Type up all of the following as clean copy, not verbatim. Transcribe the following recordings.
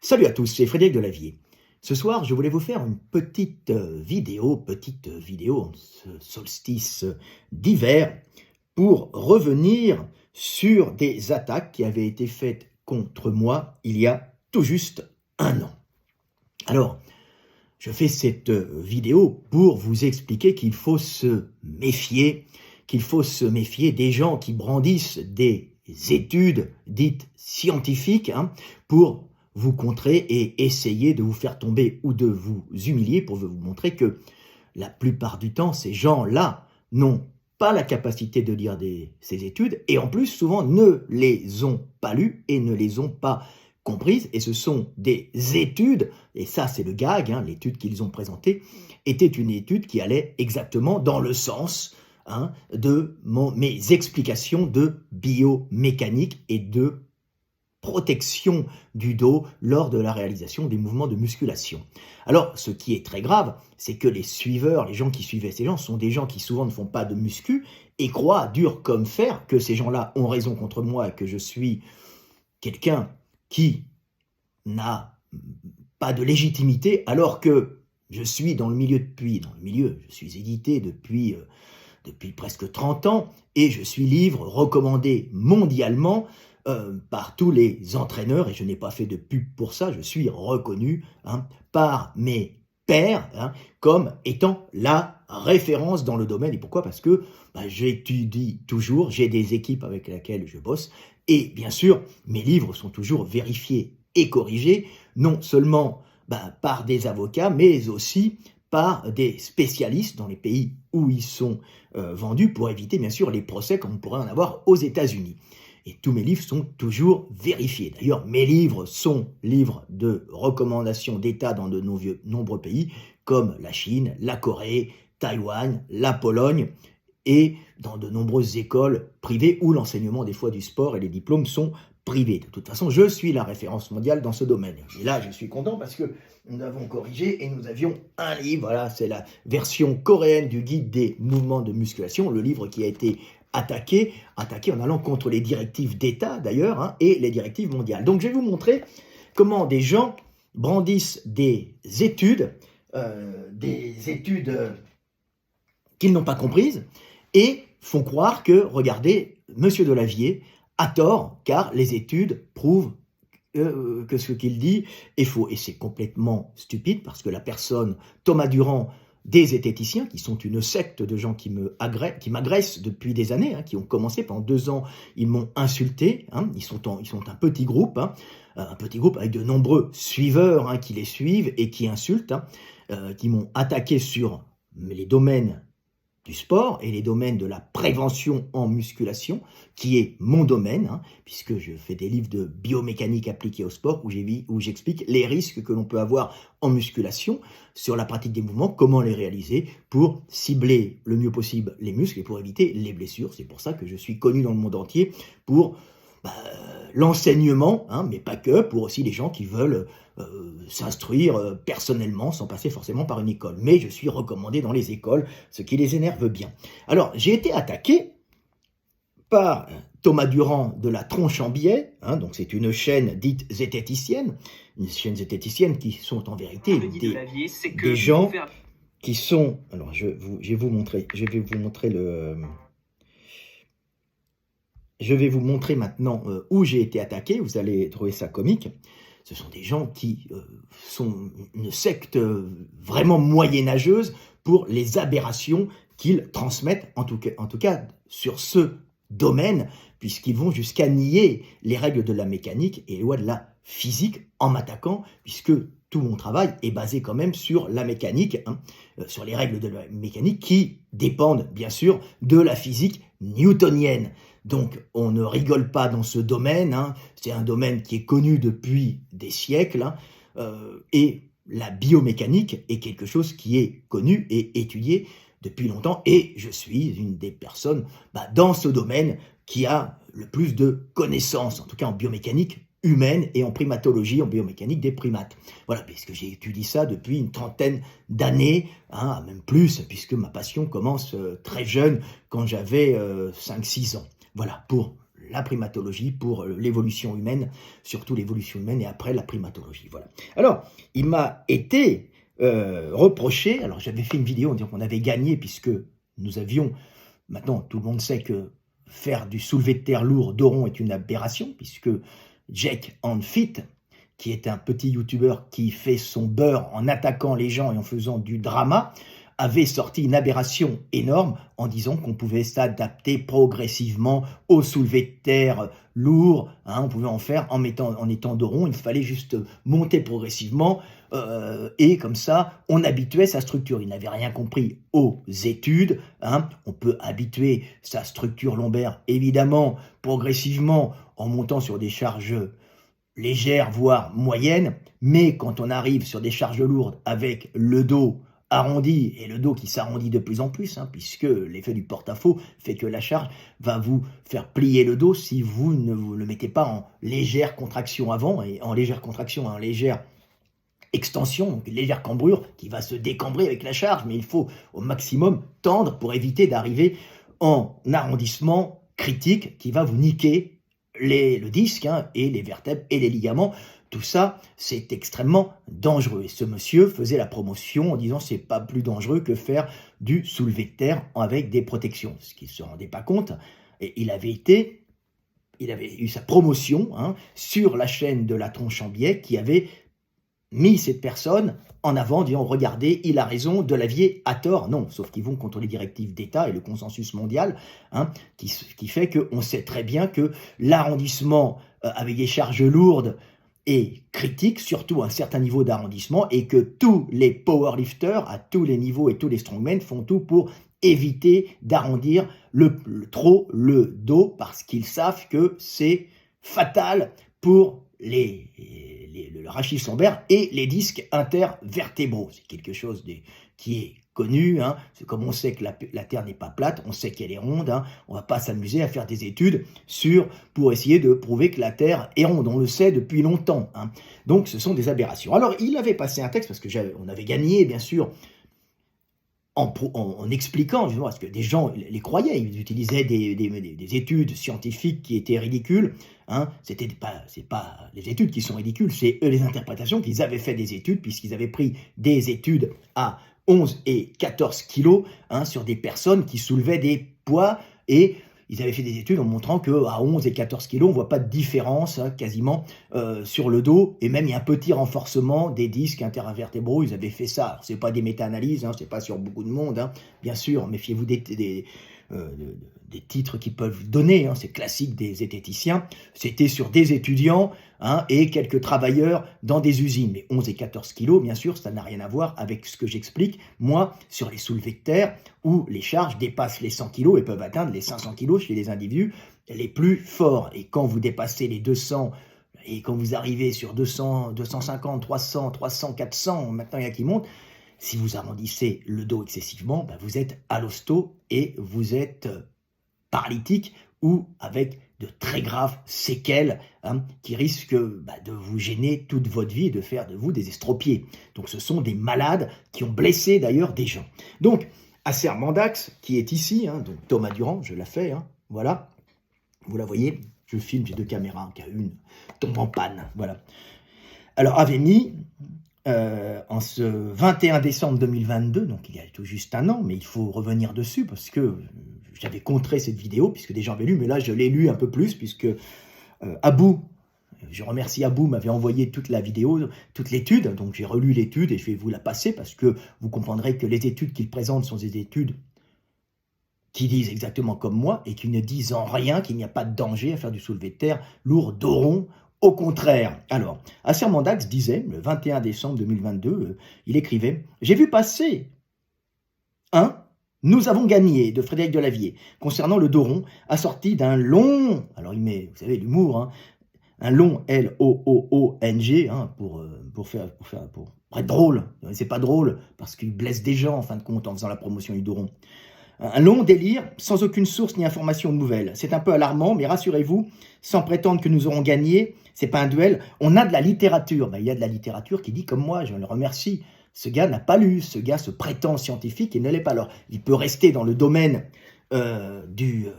Salut à tous, c'est Frédéric Delavier. Ce soir, je voulais vous faire une petite vidéo en ce solstice d'hiver, pour revenir sur des attaques qui avaient été faites contre moi il y a tout juste un an. Alors, je fais cette vidéo pour vous expliquer qu'il faut se méfier, des gens qui brandissent des études dites scientifiques pour vous contrer et essayer de vous faire tomber ou de vous humilier, pour vous montrer que la plupart du temps, ces gens-là n'ont pas la capacité de lire ces études et en plus souvent ne les ont pas lues et ne les ont pas comprises, et ce sont des études, et ça c'est le gag, l'étude qu'ils ont présentée était une étude qui allait exactement dans le sens de mes explications de biomécanique et de protection du dos lors de la réalisation des mouvements de musculation. Alors, ce qui est très grave, c'est que les suiveurs, les gens qui suivaient ces gens, sont des gens qui souvent ne font pas de muscu et croient dur comme fer que ces gens-là ont raison contre moi et que je suis quelqu'un qui n'a pas de légitimité, alors que je suis je suis édité depuis presque 30 ans et je suis livre recommandé mondialement par tous les entraîneurs, et je n'ai pas fait de pub pour ça, je suis reconnu par mes pairs comme étant la référence dans le domaine. Et pourquoi? Parce que j'étudie toujours, j'ai des équipes avec lesquelles je bosse, et bien sûr, mes livres sont toujours vérifiés et corrigés, non seulement par des avocats, mais aussi par des spécialistes dans les pays où ils sont vendus, pour éviter bien sûr les procès comme on pourrait en avoir aux États-Unis. Et tous mes livres sont toujours vérifiés. D'ailleurs, mes livres sont livres de recommandations d'État dans de nombreux pays, comme la Chine, la Corée, Taïwan, la Pologne, et dans de nombreuses écoles privées où l'enseignement des fois du sport et les diplômes sont privés. De toute façon, je suis la référence mondiale dans ce domaine. Et là, je suis content parce que nous avons corrigé et nous avions un livre, voilà, c'est la version coréenne du guide des mouvements de musculation, le livre qui a été attaqué en allant contre les directives d'État d'ailleurs, et les directives mondiales. Donc je vais vous montrer comment des gens brandissent des études qu'ils n'ont pas comprises, et font croire que, regardez, Monsieur Delavier a tort, car les études prouvent que ce qu'il dit est faux. Et c'est complètement stupide, parce que la personne, Thomas Durand, des zététiciens, qui sont une secte de gens qui m'agressent depuis des années, qui ont commencé pendant 2 ans, ils m'ont insulté, ils sont un petit groupe, avec de nombreux suiveurs qui les suivent et qui insultent, qui m'ont attaqué sur les domaines du sport et les domaines de la prévention en musculation, qui est mon domaine, puisque je fais des livres de biomécanique appliquée au sport, où j'explique les risques que l'on peut avoir en musculation sur la pratique des mouvements, comment les réaliser pour cibler le mieux possible les muscles et pour éviter les blessures. C'est pour ça que je suis connu dans le monde entier pour l'enseignement, mais pas que, pour aussi les gens qui veulent s'instruire personnellement sans passer forcément par une école. Mais je suis recommandé dans les écoles, ce qui les énerve bien. Alors, j'ai été attaqué par Thomas Durand de la Tronche en Biais, donc c'est une chaîne dite zététicienne, une chaîne zététicienne qui sont en vérité des gens qui sont... Alors, je vais vous montrer maintenant où j'ai été attaqué, vous allez trouver ça comique. Ce sont des gens qui sont une secte vraiment moyenâgeuse pour les aberrations qu'ils transmettent, en tout cas sur ce domaine, puisqu'ils vont jusqu'à nier les règles de la mécanique et les lois de la physique en m'attaquant, puisque tout mon travail est basé quand même sur la mécanique, sur les règles de la mécanique qui dépendent bien sûr de la physique newtonienne. Donc on ne rigole pas dans ce domaine, c'est un domaine qui est connu depuis des siècles, et la biomécanique est quelque chose qui est connu et étudié depuis longtemps, et je suis une des personnes dans ce domaine qui a le plus de connaissances, en tout cas en biomécanique humaine et en primatologie, en biomécanique des primates. Voilà, puisque j'ai étudié ça depuis une trentaine d'années, même plus, puisque ma passion commence très jeune, quand j'avais 5-6 ans. Voilà, pour la primatologie, pour l'évolution humaine, surtout l'évolution humaine et après la primatologie. Voilà. Alors, il m'a été reproché, alors j'avais fait une vidéo en disant qu'on avait gagné puisque nous avions, maintenant tout le monde sait que faire du soulevé de terre lourd d'Oron est une aberration, puisque Jake Anfit, qui est un petit youtubeur qui fait son beurre en attaquant les gens et en faisant du drama, avait sorti une aberration énorme en disant qu'on pouvait s'adapter progressivement au soulevé de terre lourd, hein, on pouvait en faire en étant d'Oron, il fallait juste monter progressivement et comme ça on habituait sa structure. Il n'avait rien compris aux études, hein. On peut habituer sa structure lombaire évidemment progressivement en montant sur des charges légères voire moyennes, mais quand on arrive sur des charges lourdes avec le dos arrondi, et le dos qui s'arrondit de plus en plus, hein, puisque l'effet du porte-à-faux fait que la charge va vous faire plier le dos si vous ne vous le mettez pas en légère contraction avant, et en légère contraction, en légère extension, donc une légère cambrure qui va se décambrer avec la charge, mais il faut au maximum tendre pour éviter d'arriver en arrondissement critique qui va vous niquer le disque, hein, et les vertèbres et les ligaments. Tout ça, c'est extrêmement dangereux. Et ce monsieur faisait la promotion en disant c'est pas plus dangereux que faire du soulevé de terre avec des protections. Ce qu'il ne se rendait pas compte. Et il avait eu sa promotion, hein, sur la chaîne de la Tronche en Biais qui avait mis cette personne en avant, en disant regardez, il a raison, Delavier a tort. Non, sauf qu'ils vont contre les directives d'État et le consensus mondial, hein, qui fait qu'on sait très bien que l'arrondissement avec des charges lourdes est critique, surtout à un certain niveau d'arrondissement, et que tous les powerlifters, à tous les niveaux et tous les strongmen font tout pour éviter d'arrondir trop le dos, parce qu'ils savent que c'est fatal pour le rachis lombaire et les disques intervertébraux. C'est quelque chose qui est connu, hein. C'est comme on sait que la Terre n'est pas plate, on sait qu'elle est ronde, hein. On ne va pas s'amuser à faire des études pour essayer de prouver que la Terre est ronde, on le sait depuis longtemps, hein. Donc ce sont des aberrations. Alors il avait passé un texte, parce qu'on avait gagné bien sûr, en expliquant, justement, parce que des gens les croyaient, ils utilisaient des études scientifiques qui étaient ridicules, hein. C'est pas les études qui sont ridicules, c'est les interprétations qu'ils avaient fait des études, puisqu'ils avaient pris des études à 11 et 14 kilos, hein, sur des personnes qui soulevaient des poids, et ils avaient fait des études en montrant qu'à 11 et 14 kilos, on ne voit pas de différence, hein, quasiment sur le dos, et même il y a un petit renforcement des disques intervertébraux. Ils avaient fait ça. Ce n'est pas des méta-analyses, hein, ce n'est pas sur beaucoup de monde, hein, bien sûr, méfiez-vous des titres qu'ils peuvent donner, hein, c'est classique des zététiciens. C'était sur des étudiants, hein, et quelques travailleurs dans des usines. Mais 11 et 14 kilos, bien sûr, ça n'a rien à voir avec ce que j'explique, moi, sur les soulevés de terre, où les charges dépassent les 100 kilos et peuvent atteindre les 500 kilos chez les individus les plus forts. Et quand vous dépassez les 200, et quand vous arrivez sur 200, 250, 300, 400, maintenant il y a qui montent, si vous arrondissez le dos excessivement, ben vous êtes à l'hosto et vous êtes paralytique ou avec de très graves séquelles, hein, qui risquent de vous gêner toute votre vie et de faire de vous des estropiés. Donc ce sont des malades qui ont blessé d'ailleurs des gens. Donc Acer Mandax, qui est ici, hein, donc Thomas Durand, je la fais, hein, voilà, vous la voyez, je filme, j'ai deux caméras, car une tombe en panne, voilà. Alors avait mis en ce 21 décembre 2022, donc il y a tout juste un an, mais il faut revenir dessus parce que j'avais contré cette vidéo, puisque des gens avaient lu, mais là je l'ai lu un peu plus, puisque Abou, je remercie Abou, m'avait envoyé toute la vidéo, toute l'étude, donc j'ai relu l'étude et je vais vous la passer, parce que vous comprendrez que les études qu'il présente sont des études qui disent exactement comme moi, et qui ne disent en rien qu'il n'y a pas de danger à faire du soulevé de terre lourd d'Oron. Au contraire. Alors, Acer Mandax disait, le 21 décembre 2022, il écrivait « J'ai vu passer un « Nous avons gagné » de Frédéric Delavier, concernant le Doron, assorti d'un long, alors il met, vous savez, l'humour, hein, un long L-O-O-O-N-G, hein, pour être drôle. C'est pas drôle, parce qu'il blesse des gens, en fin de compte, en faisant la promotion du Doron. Un long délire, sans aucune source ni information nouvelle. C'est un peu alarmant, mais rassurez-vous, sans prétendre que nous aurons gagné, c'est pas un duel, on a de la littérature. Ben, il y a de la littérature qui dit comme moi, je le remercie. Ce gars n'a pas lu, ce gars se prétend scientifique et ne l'est pas. Alors, il peut rester dans le domaine de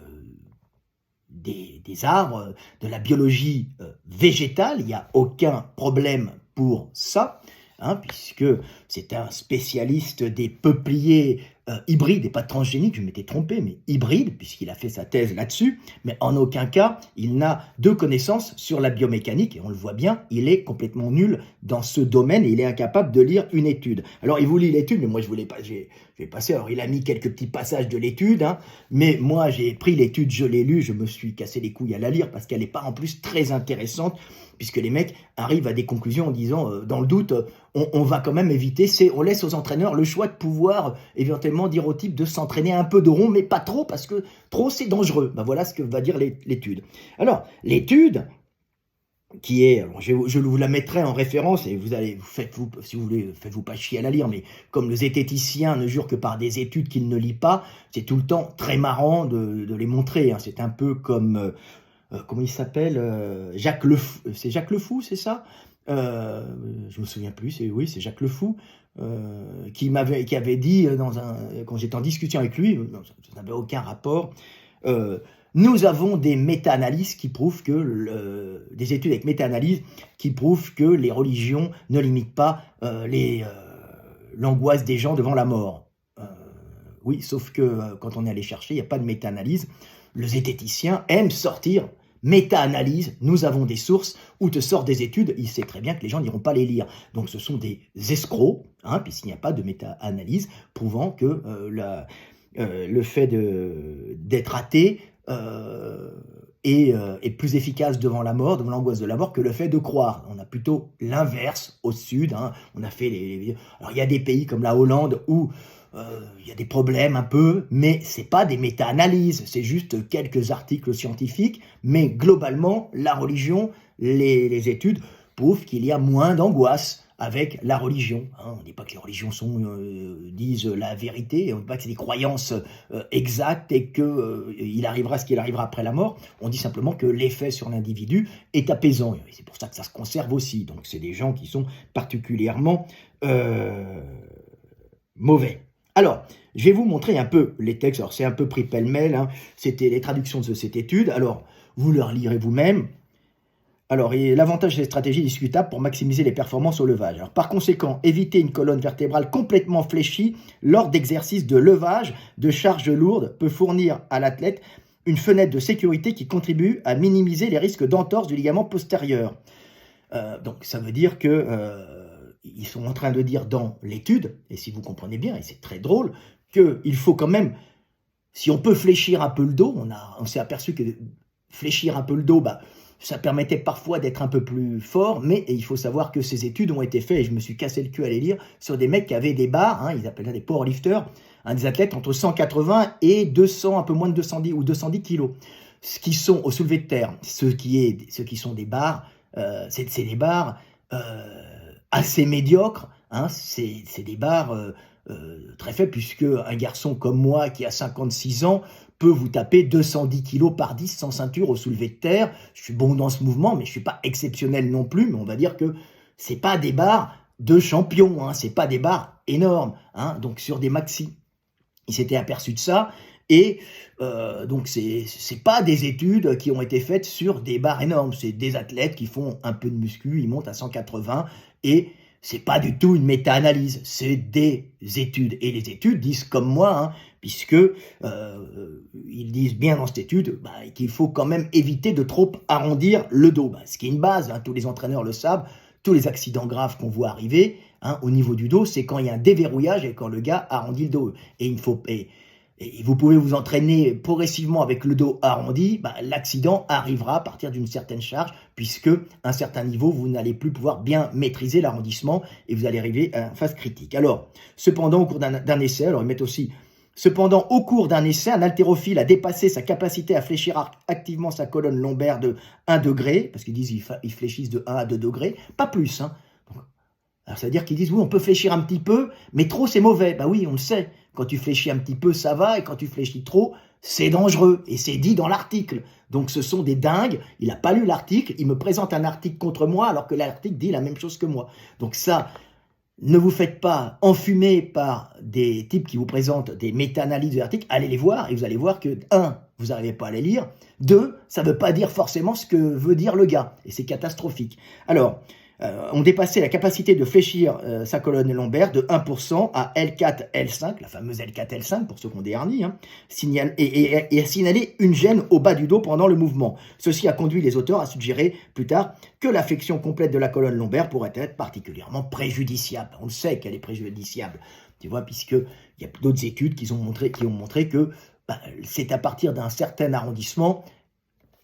des arbres, de la biologie végétale, il n'y a aucun problème pour ça, hein, puisque c'est un spécialiste des peupliers hybrides et pas transgéniques, je m'étais trompé, mais hybrides, puisqu'il a fait sa thèse là-dessus, mais en aucun cas, il n'a de connaissances sur la biomécanique, et on le voit bien, il est complètement nul dans ce domaine, et il est incapable de lire une étude. Alors, il vous lit l'étude, mais moi, je voulais pas, j'ai passé, alors il a mis quelques petits passages de l'étude, hein, mais moi, j'ai pris l'étude, je l'ai lue, je me suis cassé les couilles à la lire, parce qu'elle n'est pas en plus très intéressante, puisque les mecs arrivent à des conclusions en disant, dans le doute, on va quand même éviter, on laisse aux entraîneurs le choix de pouvoir éventuellement dire au type de s'entraîner un peu de rond, mais pas trop, parce que trop c'est dangereux. Ben voilà ce que va dire l'étude. Alors, l'étude, qui est, alors je vous la mettrai en référence, et si vous voulez, faites-vous pas chier à la lire, mais comme le zététicien ne jure que par des études qu'il ne lit pas, c'est tout le temps très marrant de les montrer, hein. C'est un peu comme... comment il s'appelle, Jacques Le Fou, c'est Jacques Le Fou, c'est ça, je me souviens plus, oui, c'est Jacques Le Fou, qui avait dit, quand j'étais en discussion avec lui, ça n'avait aucun rapport, nous avons des méta-analyses qui prouvent que, des études avec méta-analyses qui prouvent que les religions ne limitent pas l'angoisse des gens devant la mort. Oui, sauf que quand on est allé chercher, il n'y a pas de méta-analyse. Le zététicien aime sortir méta-analyse, nous avons des sources, ou te sort des études, il sait très bien que les gens n'iront pas les lire. Donc ce sont des escrocs, hein, puisqu'il n'y a pas de méta-analyse prouvant que le fait d'être athée est plus efficace devant la mort, devant l'angoisse de la mort, que le fait de croire. On a plutôt l'inverse au sud, hein. On a fait alors il y a des pays comme la Hollande où il y a des problèmes un peu, mais c'est pas des méta-analyses, c'est juste quelques articles scientifiques, mais globalement, la religion, les études prouvent qu'il y a moins d'angoisse avec la religion. Hein. On ne dit pas que les religions disent la vérité, on ne dit pas que c'est des croyances exactes et qu'il arrivera ce qu'il arrivera après la mort. On dit simplement que l'effet sur l'individu est apaisant. Et c'est pour ça que ça se conserve aussi. Donc c'est des gens qui sont particulièrement mauvais. Alors, je vais vous montrer un peu les textes. Alors, c'est un peu pris pêle-mêle, hein. C'était les traductions de cette étude. Alors, vous le relirez vous-même. Alors, l'avantage des stratégies discutables pour maximiser les performances au levage. Alors, par conséquent, éviter une colonne vertébrale complètement fléchie lors d'exercices de levage de charges lourdes peut fournir à l'athlète une fenêtre de sécurité qui contribue à minimiser les risques d'entorse du ligament postérieur. Donc, ça veut dire que... ils sont en train de dire dans l'étude, et si vous comprenez bien, et c'est très drôle, qu'il faut quand même, si on peut fléchir un peu le dos, on s'est aperçu que fléchir un peu le dos, ça permettait parfois d'être un peu plus fort, mais il faut savoir que ces études ont été faites, et je me suis cassé le cul à les lire, sur des mecs qui avaient des barres, hein, ils appellent ça des powerlifters, hein, des athlètes entre 180 et 200, un peu moins de 210 ou 210 kilos, ce qui sont au soulevé de terre, ceux qui sont des barres, c'est des barres assez médiocres, hein, c'est des barres très faibles, puisque un garçon comme moi qui a 56 ans peut vous taper 210 kg par 10 sans ceinture au soulevé de terre. Je suis bon dans ce mouvement, mais je ne suis pas exceptionnel non plus, mais on va dire que ce n'est pas des barres de champion, hein, ce n'est pas des barres énormes, hein, donc sur des maxi. Il s'était aperçu de ça, et donc c'est pas des études qui ont été faites sur des barres énormes, c'est des athlètes qui font un peu de muscu, ils montent à 180, et c'est pas du tout une méta-analyse, c'est des études. Et les études disent comme moi, hein, puisque ils disent bien dans cette étude qu'il faut quand même éviter de trop arrondir le dos. Ce qui est une base, hein, tous les entraîneurs le savent, tous les accidents graves qu'on voit arriver, hein, au niveau du dos, c'est quand il y a un déverrouillage et quand le gars arrondit le dos. Et vous pouvez vous entraîner progressivement avec le dos arrondi, l'accident arrivera à partir d'une certaine charge, puisque à un certain niveau, vous n'allez plus pouvoir bien maîtriser l'arrondissement et vous allez arriver à une phase critique. Alors, cependant, au cours d'un essai, alors ils mettent aussi, cependant, au cours d'un essai, un haltérophile a dépassé sa capacité à fléchir activement sa colonne lombaire de 1 degré, parce qu'ils disent qu'ils fléchissent de 1 à 2 degrés, pas plus, hein. Alors, ça veut dire qu'ils disent, oui, on peut fléchir un petit peu, mais trop, c'est mauvais. Oui, on le sait. Quand tu fléchis un petit peu, ça va, et quand tu fléchis trop, c'est dangereux. Et c'est dit dans l'article. Donc, ce sont des dingues. Il n'a pas lu l'article. Il me présente un article contre moi, alors que l'article dit la même chose que moi. Donc ça, ne vous faites pas enfumer par des types qui vous présentent des méta-analyses de l'article. Allez les voir, et vous allez voir que, vous n'arrivez pas à les lire. 2, ça ne veut pas dire forcément ce que veut dire le gars, et c'est catastrophique. Alors, on dépassait la capacité de fléchir sa colonne lombaire de 1% à L4, L5, la fameuse L4, L5 pour ceux qui ont des hernies, hein, et a signalé une gêne au bas du dos pendant le mouvement. Ceci a conduit les auteurs à suggérer plus tard que la flexion complète de la colonne lombaire pourrait être particulièrement préjudiciable. On le sait qu'elle est préjudiciable, tu vois, puisqu'il y a d'autres études qui ont montré que c'est à partir d'un certain arrondissement,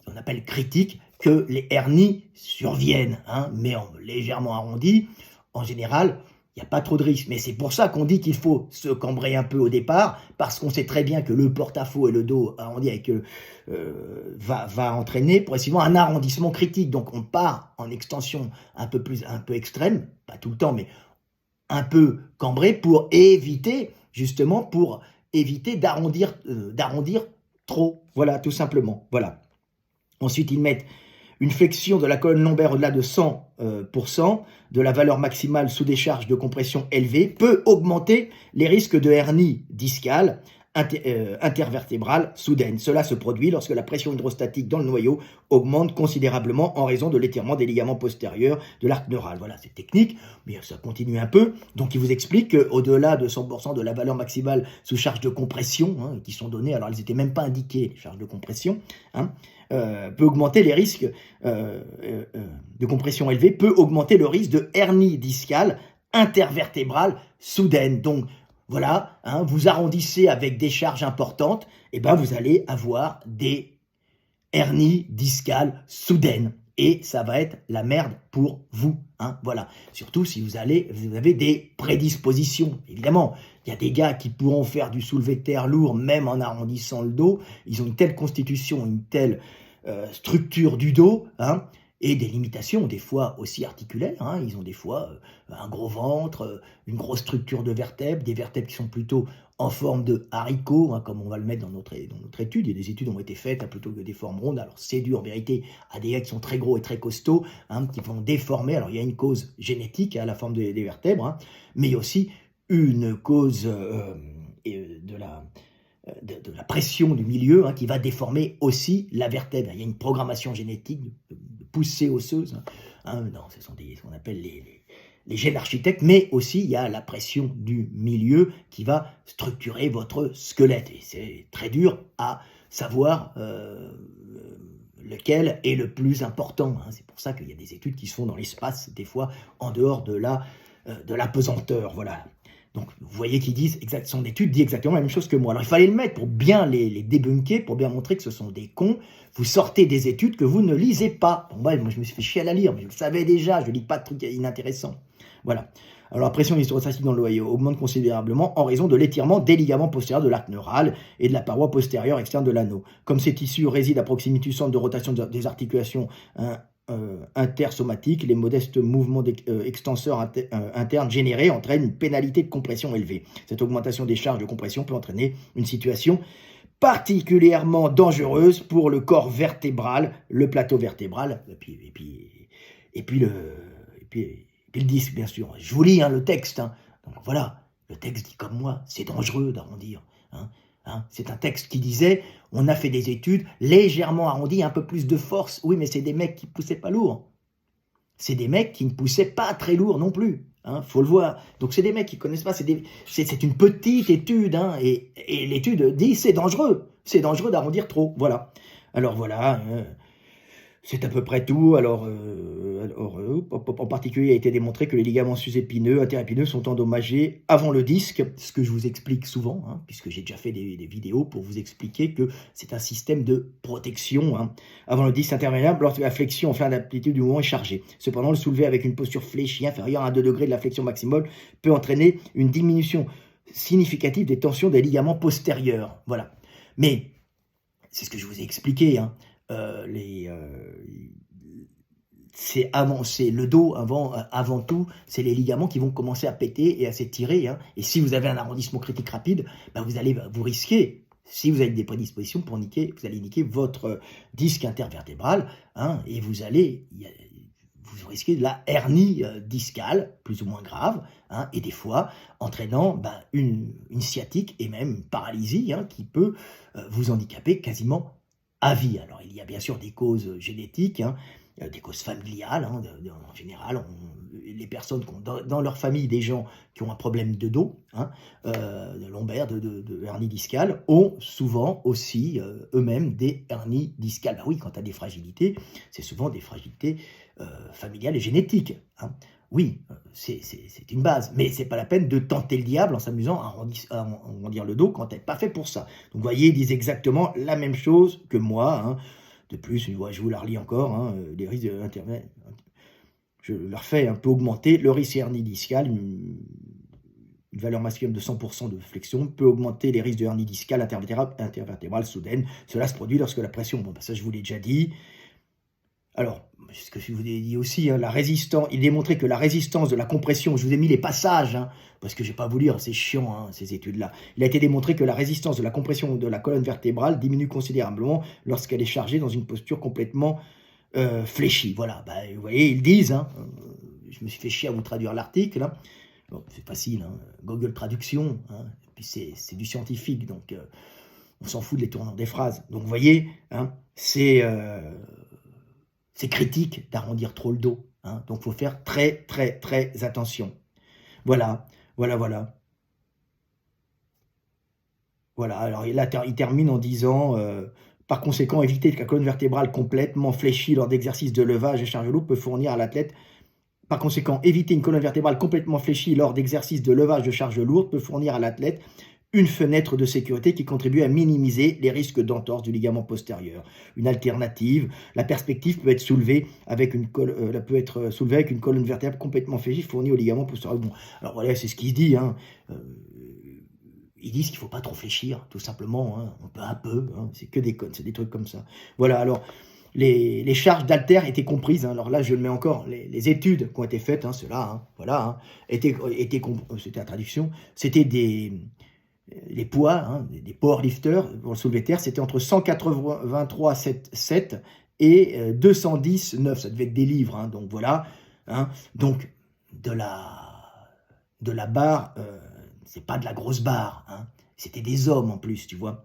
qu'on appelle critique, que les hernies surviennent, hein, mais légèrement arrondies. En général, il n'y a pas trop de risque. Mais c'est pour ça qu'on dit qu'il faut se cambrer un peu au départ, parce qu'on sait très bien que le porte-à-faux et le dos arrondi va entraîner progressivement un arrondissement critique. Donc on part en extension un peu extrême, pas tout le temps, mais un peu cambré pour éviter d'arrondir trop. Voilà, tout simplement. Voilà. Ensuite, ils mettent une flexion de la colonne lombaire au-delà de 100% de la valeur maximale sous des charges de compression élevées peut augmenter les risques de hernie discale intervertébrale soudaine. Cela se produit lorsque la pression hydrostatique dans le noyau augmente considérablement en raison de l'étirement des ligaments postérieurs de l'arc neural. Voilà, c'est technique, mais ça continue un peu. Donc, il vous explique qu'au-delà de 100% de la valeur maximale sous charge de compression, hein, qui sont données, alors elles n'étaient même pas indiquées, les charges de compression, hein, peut augmenter les risques de compression élevée, peut augmenter le risque de hernie discale intervertébrale soudaine. Donc, voilà, hein, vous arrondissez avec des charges importantes, et ben vous allez avoir des hernies discales soudaines. Et ça va être la merde pour vous. Hein, voilà. Surtout si vous avez des prédispositions. Évidemment, il y a des gars qui pourront faire du soulevé de terre lourd même en arrondissant le dos. Ils ont une telle constitution, une telle structure du dos, hein, et des limitations, des fois aussi articulaires. Hein. Ils ont des fois un gros ventre, une grosse structure de vertèbres, des vertèbres qui sont plutôt en forme de haricot, hein, comme on va le mettre dans notre étude. Il y a des études qui ont été faites plutôt que des formes rondes. Alors c'est dû en vérité à des gars qui sont très gros et très costauds, hein, qui vont déformer. Alors il y a une cause génétique à la forme des vertèbres, hein, mais il y a aussi une cause de la pression du milieu, hein, qui va déformer aussi la vertèbre. Il y a une programmation génétique de poussée osseuse, hein, ce sont ce qu'on appelle les gènes architectes, mais aussi il y a la pression du milieu qui va structurer votre squelette. Et c'est très dur à savoir lequel est le plus important. Hein. C'est pour ça qu'il y a des études qui se font dans l'espace, des fois en dehors de la pesanteur. Voilà. Donc, vous voyez qu'ils disent, son étude dit exactement la même chose que moi. Alors, il fallait le mettre pour bien les débunker, pour bien montrer que ce sont des cons. Vous sortez des études que vous ne lisez pas. Bon, moi, je me suis fait chier à la lire, mais je le savais déjà, je ne lis pas de trucs inintéressants. Voilà. Alors, la pression hydrostatique dans le noyau augmente considérablement en raison de l'étirement des ligaments postérieurs de l'arc neural et de la paroi postérieure externe de l'anneau. Comme ces tissus résident à proximité du centre de rotation des articulations intersomatiques, les modestes mouvements extenseurs internes générés entraînent une pénalité de compression élevée. Cette augmentation des charges de compression peut entraîner une situation particulièrement dangereuse pour le corps vertébral, le plateau vertébral, et puis le disque, bien sûr. Je vous lis le texte. Hein. Donc voilà, le texte dit comme moi, c'est dangereux d'arrondir. Hein, c'est un texte qui disait, on a fait des études légèrement arrondies, un peu plus de force. Oui, mais c'est des mecs qui ne poussaient pas lourd. C'est des mecs qui ne poussaient pas très lourd non plus. Hein, faut le voir. Donc c'est des mecs qui ne connaissent pas. C'est une petite étude. Hein, et l'étude dit, c'est dangereux. C'est dangereux d'arrondir trop. Voilà. Alors voilà. C'est à peu près tout. Alors, en particulier, il a été démontré que les ligaments sus-épineux, interépineux sont endommagés avant le disque, ce que je vous explique souvent, hein, puisque j'ai déjà fait des vidéos pour vous expliquer que c'est un système de protection, hein, avant le disque intermédiaire, lorsque la flexion en fin d'amplitude du mouvement est chargée. Cependant, le soulever avec une posture fléchie inférieure à 2 degrés de la flexion maximale peut entraîner une diminution significative des tensions des ligaments postérieurs. Voilà. Mais, c'est ce que je vous ai expliqué, hein. C'est le dos avant tout, c'est les ligaments qui vont commencer à péter et à s'étirer. Hein. Et si vous avez un arrondissement critique rapide, vous risquez, si vous avez des prédispositions vous allez niquer votre disque intervertébral, hein, et vous allez vous risquez de la hernie discale, plus ou moins grave, hein, et des fois entraînant une sciatique et même une paralysie, hein, qui peut vous handicaper quasiment à vie. Alors il y a bien sûr des causes génétiques, hein, des causes familiales, hein, en général, les personnes qui ont dans leur famille des gens qui ont un problème de dos, hein, de lombaire, de hernie discale, ont souvent aussi eux-mêmes des hernies discales. Ben oui, quand tu as des fragilités, c'est souvent des fragilités familiales et génétiques, hein. Oui, c'est une base, mais c'est pas la peine de tenter le diable en s'amusant à arrondir le dos quand tu n'es pas fait pour ça. Donc vous voyez, ils disent exactement la même chose que moi, hein. De plus, je vous la relis encore, hein, les risques d'intervenir. Je leur fais un peu augmenter le risque hernie discale, une valeur maximum de 100% de flexion peut augmenter les risques de hernie discale intervertébrale soudaine. Cela se produit lorsque la pression, bon, ça je vous l'ai déjà dit. Alors, c'est ce que je vous ai dit aussi, hein, il démontrait que la résistance de la compression, je vous ai mis les passages, hein, parce que je n'ai pas voulu lire, c'est chiant, hein, ces études-là. Il a été démontré que la résistance de la compression de la colonne vertébrale diminue considérablement lorsqu'elle est chargée dans une posture complètement fléchie. Voilà, vous voyez, ils disent, hein, je me suis fait chier à vous traduire l'article, hein. Bon, c'est facile, hein, Google Traduction, hein, et puis c'est du scientifique, donc on s'en fout des tournures des phrases. Donc vous voyez, hein, c'est critique d'arrondir trop le dos, hein, donc il faut faire très très très attention. Voilà, voilà, voilà. Voilà, alors là, il termine en disant par conséquent, éviter que la colonne vertébrale complètement fléchie lors d'exercices de levage et charge lourde peut fournir à l'athlète. Par conséquent, éviter une colonne vertébrale complètement fléchie lors d'exercices de levage de charge lourde peut fournir à l'athlète une fenêtre de sécurité qui contribue à minimiser les risques d'entorse du ligament postérieur. Une alternative, la perspective peut être soulevée avec une colonne vertébrale complètement fléchie fournie au ligament postérieur. Bon, alors voilà, c'est ce qui se dit, hein. Ils disent qu'il ne faut pas trop fléchir, tout simplement, hein. On peut un peu, hein. C'est que des connes, c'est des trucs comme ça. Voilà, alors les charges d'haltères étaient comprises, hein. Alors là, je le mets encore, les études qui ont été faites, hein, ceux-là, hein, voilà, hein, c'était la traduction, c'était les poids, hein, des powerlifters pour le soulevé de terre, c'était entre 183,7 et 210,9, ça devait être des livres, hein, donc voilà, hein, donc de la barre, c'est pas de la grosse barre, hein, c'était des hommes en plus, tu vois,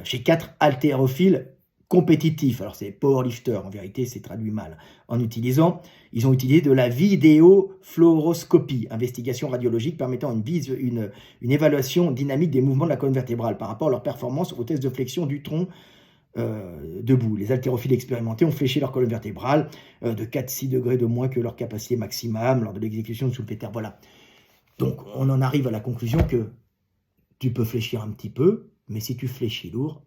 chez 4 haltérophiles compétitifs, alors c'est powerlifters, en vérité c'est traduit mal, ils ont utilisé de la vidéofluoroscopie, investigation radiologique permettant une évaluation dynamique des mouvements de la colonne vertébrale par rapport à leur performance au test de flexion du tronc debout. Les haltérophiles expérimentés ont fléchi leur colonne vertébrale de 4-6 degrés de moins que leur capacité maximum lors de l'exécution de soulevé de terre. Voilà. Donc on en arrive à la conclusion que tu peux fléchir un petit peu, mais si tu fléchis lourd,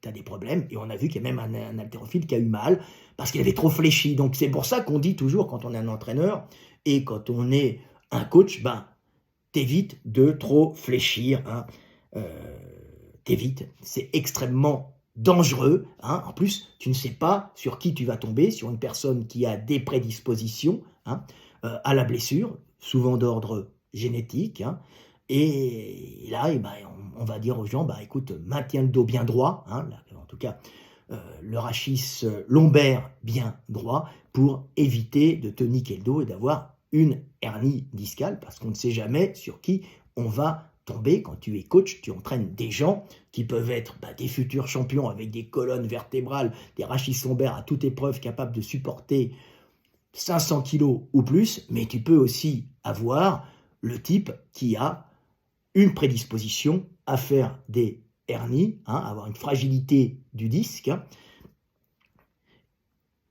tu as des problèmes. Et on a vu qu'il y a même un haltérophile qui a eu mal parce qu'il avait trop fléchi. Donc c'est pour ça qu'on dit toujours, quand on est un entraîneur et quand on est un coach, t'évites de trop fléchir, hein. T'évites, c'est extrêmement dangereux, hein. En plus, tu ne sais pas sur qui tu vas tomber, sur une personne qui a des prédispositions, hein, à la blessure, souvent d'ordre génétique, hein. Et là, on va dire aux gens, écoute, maintiens le dos bien droit, hein, en tout cas, le rachis lombaire bien droit, pour éviter de te niquer le dos et d'avoir une hernie discale, parce qu'on ne sait jamais sur qui on va tomber. Quand tu es coach, tu entraînes des gens qui peuvent être des futurs champions avec des colonnes vertébrales, des rachis lombaires à toute épreuve capables de supporter 500 kilos ou plus, mais tu peux aussi avoir le type qui a une prédisposition à faire des hernies, hein, avoir une fragilité du disque, hein,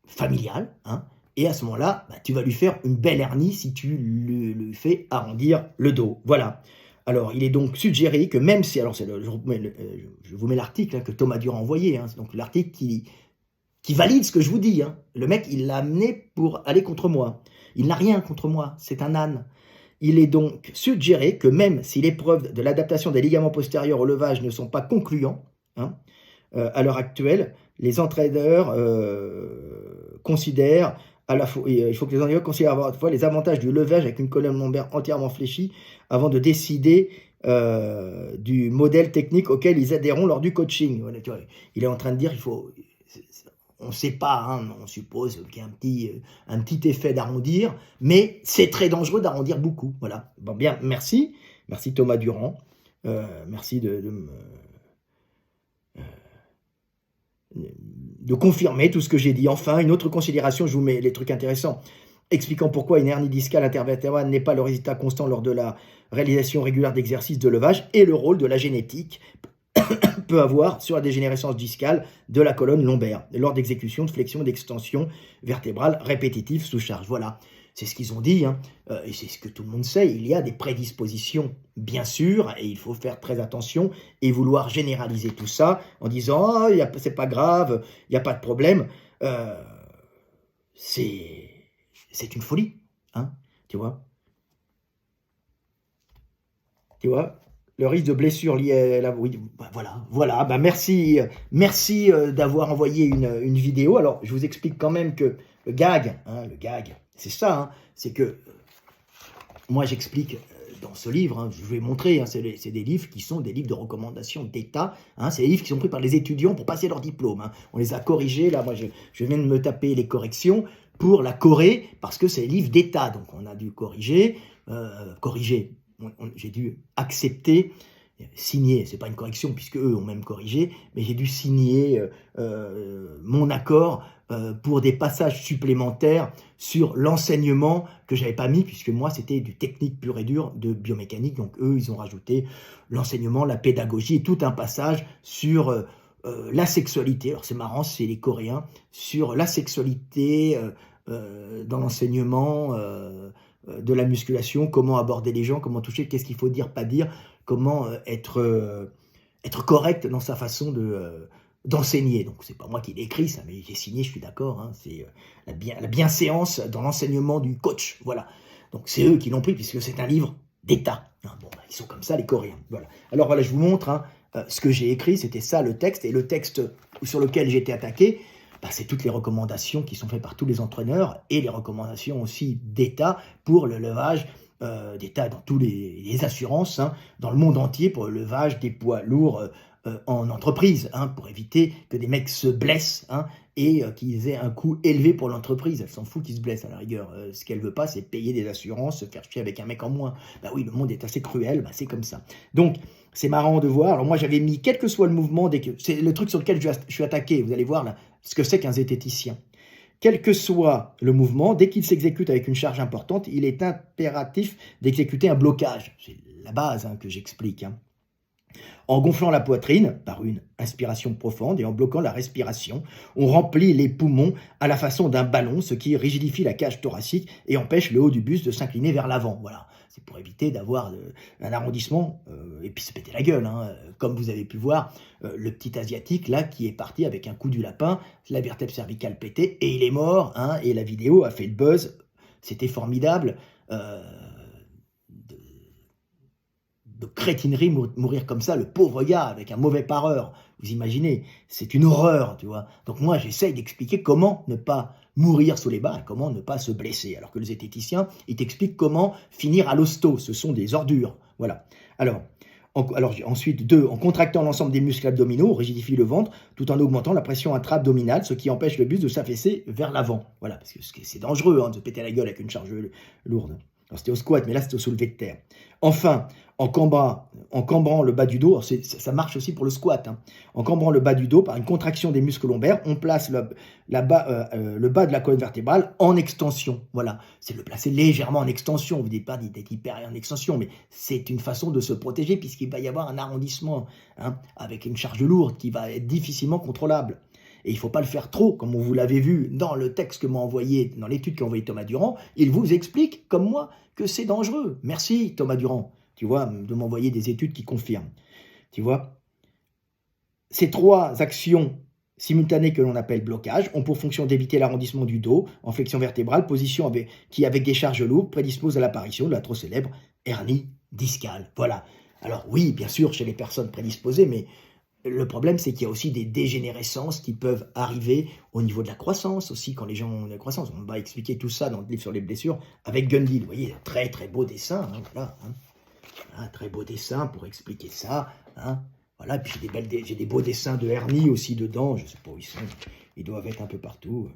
familiale, hein, et à ce moment-là, tu vas lui faire une belle hernie si tu lui fais arrondir le dos. Voilà. Alors, il est donc suggéré que même si, alors je vous mets l'article, hein, que Thomas Dur a envoyé, hein, donc l'article qui valide ce que je vous dis, hein. Le mec, il l'a amené pour aller contre moi. Il n'a rien contre moi, c'est un âne. Il est donc suggéré que même si les preuves de l'adaptation des ligaments postérieurs au levage ne sont pas concluants, hein, à l'heure actuelle, les entraîneurs considèrent il faut que les entraîneurs considèrent à la fois les avantages du levage avec une colonne lombaire entièrement fléchie avant de décider du modèle technique auquel ils adhéreront lors du coaching. Voilà, tu vois, il est en train de dire on ne sait pas, hein, on suppose qu'il y a un petit effet d'arrondir, mais c'est très dangereux d'arrondir beaucoup. Voilà. Bon, bien, merci. Merci Thomas Durand. Merci de confirmer tout ce que j'ai dit. Enfin, une autre considération, je vous mets les trucs intéressants, expliquant pourquoi une hernie discale intervertébrale n'est pas le résultat constant lors de la réalisation régulière d'exercices de levage et le rôle de la génétique peut avoir sur la dégénérescence discale de la colonne lombaire lors d'exécution de flexion et d'extension vertébrale répétitive sous charge. Voilà, c'est ce qu'ils ont dit, hein. Et c'est ce que tout le monde sait. Il y a des prédispositions, bien sûr, et il faut faire très attention et vouloir généraliser tout ça en disant « Oh, c'est pas grave, il n'y a pas de problème c'est une folie, hein, tu vois. Tu vois, le risque de blessure lié à la... Oui, bah voilà, bah merci d'avoir envoyé une vidéo. Alors, je vous explique quand même que le gag, c'est ça, hein, c'est que moi j'explique dans ce livre, hein, je vais montrer, hein, c'est des livres qui sont des livres de recommandations d'État, hein, c'est des livres qui sont pris par les étudiants pour passer leur diplôme, hein. On les a corrigés, là, moi je viens de me taper les corrections pour la Corée, parce que c'est des livres d'État, donc on a dû corriger, j'ai dû accepter, signer, c'est pas une correction puisque eux ont même corrigé, mais j'ai dû signer mon accord pour des passages supplémentaires sur l'enseignement que j'avais pas mis, puisque moi c'était du technique pur et dur de biomécanique, donc eux ils ont rajouté l'enseignement, la pédagogie et tout un passage sur la sexualité. Alors c'est marrant, c'est les Coréens, sur la sexualité dans l'enseignement de la musculation, comment aborder les gens, comment toucher, qu'est-ce qu'il faut dire, pas dire, comment être correct dans sa façon d'enseigner. Donc c'est pas moi qui l'ai écrit ça, mais j'ai signé, je suis d'accord, hein, c'est la bienséance dans l'enseignement du coach, voilà. Donc c'est eux qui l'ont pris puisque c'est un livre d'État. Hein, bon, bah, ils sont comme ça les Coréens, voilà. Alors voilà, je vous montre, hein, ce que j'ai écrit, c'était ça le texte, et le texte sur lequel j'ai été attaqué, bah, c'est toutes les recommandations qui sont faites par tous les entraîneurs et les recommandations aussi d'État pour le levage d'État dans tous les assurances, hein, dans le monde entier pour le levage des poids lourds en entreprise, hein, pour éviter que des mecs se blessent, hein, et qu'ils aient un coût élevé pour l'entreprise. Elle s'en fout qu'ils se blessent à la rigueur. Ce qu'elle veut pas, c'est payer des assurances, se faire chier avec un mec en moins. Bah oui, le monde est assez cruel, bah c'est comme ça. Donc, c'est marrant de voir. Alors moi, j'avais mis, quel que soit le mouvement, c'est le truc sur lequel je suis attaqué, vous allez voir là, ce que c'est qu'un zététicien. Quel que soit le mouvement, dès qu'il s'exécute avec une charge importante, il est impératif d'exécuter un blocage. C'est la base, hein, que j'explique, hein. En gonflant la poitrine par une inspiration profonde et en bloquant la respiration, on remplit les poumons à la façon d'un ballon, ce qui rigidifie la cage thoracique et empêche le haut du buste de s'incliner vers l'avant. Voilà, c'est pour éviter d'avoir un arrondissement et puis se péter la gueule, hein. Comme vous avez pu voir, le petit asiatique là qui est parti avec un coup du lapin, la vertèbre cervicale pétée et il est mort, hein, et la vidéo a fait le buzz, c'était formidable. De crétinerie, mourir comme ça, le pauvre gars, avec un mauvais pareur, vous imaginez, c'est une horreur, tu vois. Donc moi, j'essaye d'expliquer comment ne pas mourir sous les barres et comment ne pas se blesser, alors que le zététicien, il t'explique comment finir à l'hosto, ce sont des ordures, voilà. Alors ensuite, 2, en contractant l'ensemble des muscles abdominaux, on rigidifie le ventre, tout en augmentant la pression intra-abdominale, ce qui empêche le buste de s'affaisser vers l'avant, voilà, parce que c'est dangereux, hein, de se péter la gueule avec une charge lourde. Alors c'était au squat, mais là c'était au soulevé de terre. Enfin, en cambrant le bas du dos, ça marche aussi pour le squat, hein. En cambrant le bas du dos par une contraction des muscles lombaires, on place le bas de la colonne vertébrale en extension. Voilà, c'est le placer légèrement en extension. Vous ne dites pas d'être hyper en extension, mais c'est une façon de se protéger puisqu'il va y avoir un arrondissement, hein, avec une charge lourde qui va être difficilement contrôlable. Et il ne faut pas le faire trop, comme vous l'avez vu dans le texte que m'a envoyé, dans l'étude qu'a envoyé Thomas Durand. Il vous explique, comme moi, que c'est dangereux. Merci Thomas Durand, tu vois, de m'envoyer des études qui confirment. Tu vois, ces 3 actions simultanées que l'on appelle blocage ont pour fonction d'éviter l'arrondissement du dos en flexion vertébrale, position qui, avec des charges lourdes, prédispose à l'apparition de la trop célèbre hernie discale. Voilà. Alors oui, bien sûr, chez les personnes prédisposées, mais le problème, c'est qu'il y a aussi des dégénérescences qui peuvent arriver au niveau de la croissance aussi, quand les gens ont une croissance. On va expliquer tout ça dans le livre sur les blessures avec Gundil. Vous voyez, très très beau dessin, hein, voilà, hein. Voilà, très beau dessin pour expliquer ça, hein. Voilà, et puis j'ai des beaux dessins de Ernie aussi dedans, je ne sais pas où ils sont, ils doivent être un peu partout.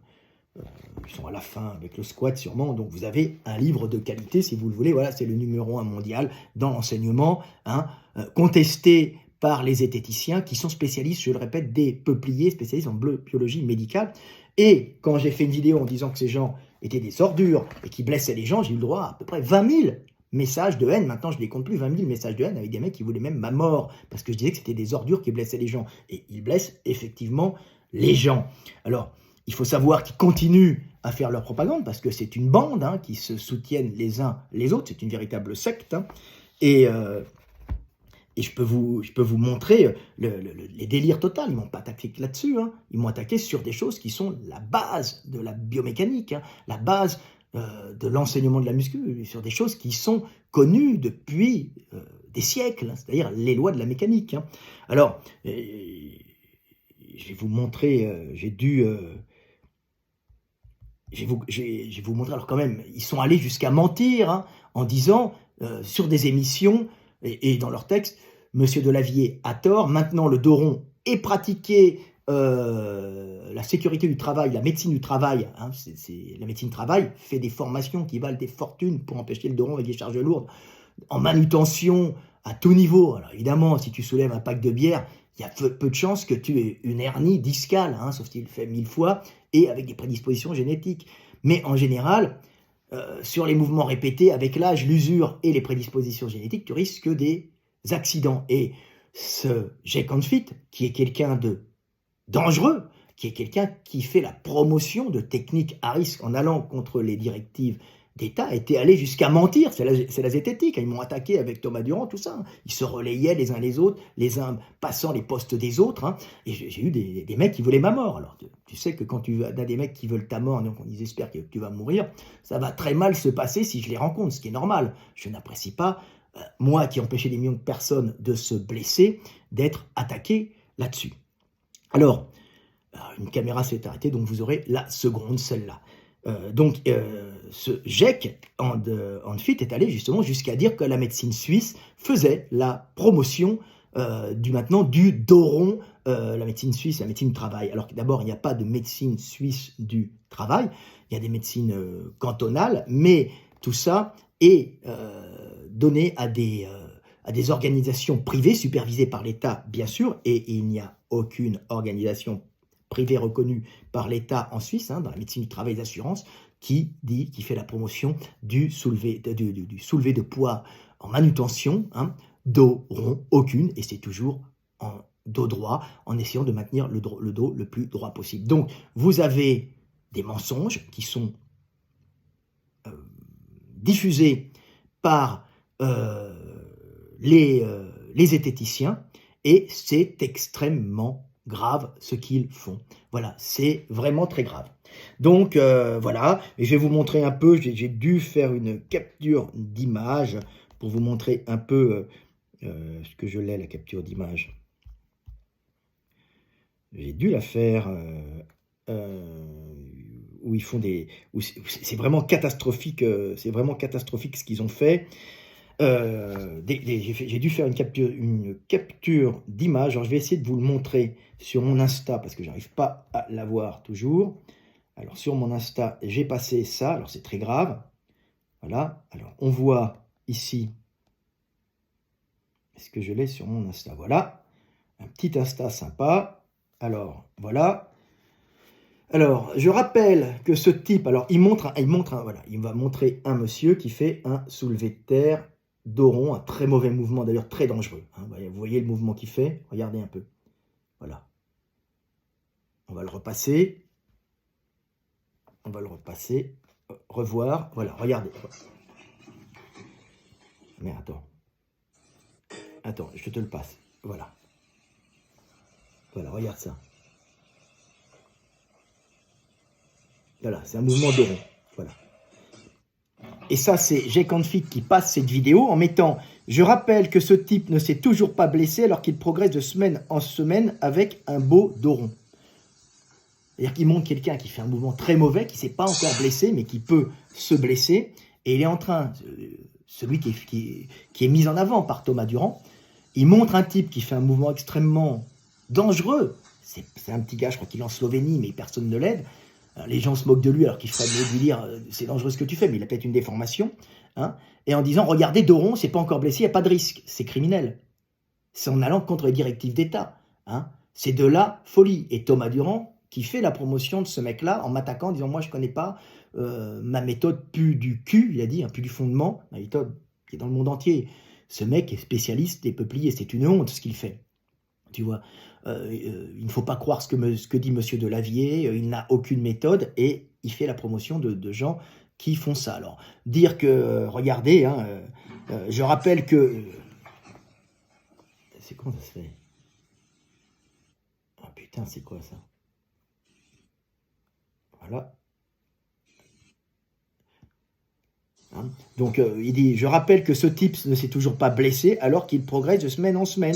Ils sont à la fin avec le squat sûrement, donc vous avez un livre de qualité si vous le voulez. Voilà, c'est le numéro 1 mondial dans l'enseignement, hein, contesté par les zététiciens qui sont spécialistes, je le répète, des peupliers, spécialistes en biologie médicale. Et quand j'ai fait une vidéo en disant que ces gens étaient des ordures et qui blessaient les gens, j'ai eu le droit à peu près 20 000 messages de haine. Maintenant, je ne les compte plus, 20 000 messages de haine avec des mecs qui voulaient même ma mort parce que je disais que c'était des ordures qui blessaient les gens. Et ils blessent effectivement les gens. Alors, il faut savoir qu'ils continuent à faire leur propagande parce que c'est une bande, hein, qui se soutiennent les uns les autres. C'est une véritable secte. Hein. Et je peux vous montrer les délires totaux. Ils ne m'ont pas attaqué là-dessus. Hein. Ils m'ont attaqué sur des choses qui sont la base de la biomécanique, hein, la base de l'enseignement de la muscu, sur des choses qui sont connues depuis des siècles, hein, c'est-à-dire les lois de la mécanique. Hein. Alors, je vais vous montrer, je vais vous montrer, alors quand même, ils sont allés jusqu'à mentir, hein, en disant, sur des émissions, et dans leur texte, Monsieur Delavier a tort, maintenant le dos rond est pratiqué, la sécurité du travail, la médecine du travail, hein, la médecine du travail fait des formations qui valent des fortunes pour empêcher le dos rond avec des charges lourdes, en manutention, à tout niveau. Alors évidemment, si tu soulèves un pack de bière, il y a peu de chances que tu aies une hernie discale, hein, sauf si tu le fais 1000 fois, et avec des prédispositions génétiques. Mais en général, sur les mouvements répétés, avec l'âge, l'usure et les prédispositions génétiques, tu risques des accidents. Et ce Jake Confit, qui est quelqu'un de dangereux, qui est quelqu'un qui fait la promotion de techniques à risque en allant contre les directives d'État, était allé jusqu'à mentir. C'est la zététique. Ils m'ont attaqué avec Thomas Durand, tout ça. Ils se relayaient les uns les autres, les uns passant les postes des autres. Hein. Et j'ai eu des mecs qui voulaient ma mort. Alors, tu sais que quand tu as des mecs qui veulent ta mort, donc ils espèrent que tu vas mourir, ça va très mal se passer si je les rencontre, ce qui est normal. Je n'apprécie pas, moi qui ai empêché des millions de personnes de se blesser, d'être attaqué là-dessus. Alors, une caméra s'est arrêtée, donc vous aurez la seconde, celle-là. Ce Jake Confit est allé justement jusqu'à dire que la médecine suisse faisait la promotion du dos rond, la médecine suisse, la médecine du travail. Alors que d'abord, il n'y a pas de médecine suisse du travail, il y a des médecines cantonales, mais tout ça est donné à des organisations privées supervisées par l'État, bien sûr, et il n'y a aucune organisation privée reconnue par l'État en Suisse, hein, dans la médecine du travail et d'assurance, qui fait la promotion du soulevé de poids en manutention, hein, dos rond, aucune, et c'est toujours en dos droit, en essayant de maintenir le dos le plus droit possible. Donc, vous avez des mensonges qui sont diffusés par les zététiciens, et c'est extrêmement grave ce qu'ils font. Voilà, c'est vraiment très grave. Donc voilà, et je vais vous montrer un peu, j'ai dû faire une capture d'image pour vous montrer un peu ce que je l'ai, la capture d'image. J'ai dû la faire où ils font c'est vraiment catastrophique, ce qu'ils ont fait. J'ai dû faire une capture d'image. Alors je vais essayer de vous le montrer sur mon Insta parce que j'arrive pas à la voir toujours. Alors sur mon Insta, j'ai passé ça. Alors c'est très grave. Voilà. Alors on voit ici. Est-ce que je l'ai sur mon Insta? Voilà. Un petit Insta sympa. Alors voilà. Alors, je rappelle que ce type, alors il va montrer un monsieur qui fait un soulevé de terre dos rond, un très mauvais mouvement, d'ailleurs très dangereux. Hein. Vous voyez le mouvement qu'il fait? Regardez un peu. Voilà. On va le repasser. Revoir. Voilà, regardez. Mais attends, je te le passe. Voilà. Voilà, regarde ça. Voilà, c'est un mouvement dos rond. Voilà. Et ça, c'est Jake Confit qui passe cette vidéo en mettant « Je rappelle que ce type ne s'est toujours pas blessé alors qu'il progresse de semaine en semaine avec un beau dos rond. » C'est-à-dire qu'il montre quelqu'un qui fait un mouvement très mauvais, qui ne s'est pas encore blessé, mais qui peut se blesser. Et il est en train, celui qui est mis en avant par Thomas Durand, il montre un type qui fait un mouvement extrêmement dangereux. C'est un petit gars, je crois qu'il est en Slovénie, mais personne ne l'aide. Les gens se moquent de lui alors qu'il ferait mieux de lui dire c'est dangereux ce que tu fais, mais il a peut-être une déformation. Hein, et en disant regardez Doron, c'est pas encore blessé, il n'y a pas de risque, c'est criminel. C'est en allant contre les directives d'État. Hein. C'est de la folie. Et Thomas Durand, qui fait la promotion de ce mec-là en m'attaquant, en disant moi je connais pas, ma méthode pue du cul, il a dit, hein, pue du fondement, ma méthode qui est dans le monde entier. Ce mec est spécialiste des peupliers, c'est une honte ce qu'il fait. Tu vois, il ne faut pas croire ce que dit Monsieur Delavier, il n'a aucune méthode et il fait la promotion de gens qui font ça. Alors, dire que, regardez, hein, je rappelle que... c'est comment ça se fait? Ah putain, c'est quoi ça? Voilà. Hein, donc, il dit, je rappelle que ce type ne s'est toujours pas blessé alors qu'il progresse de semaine en semaine.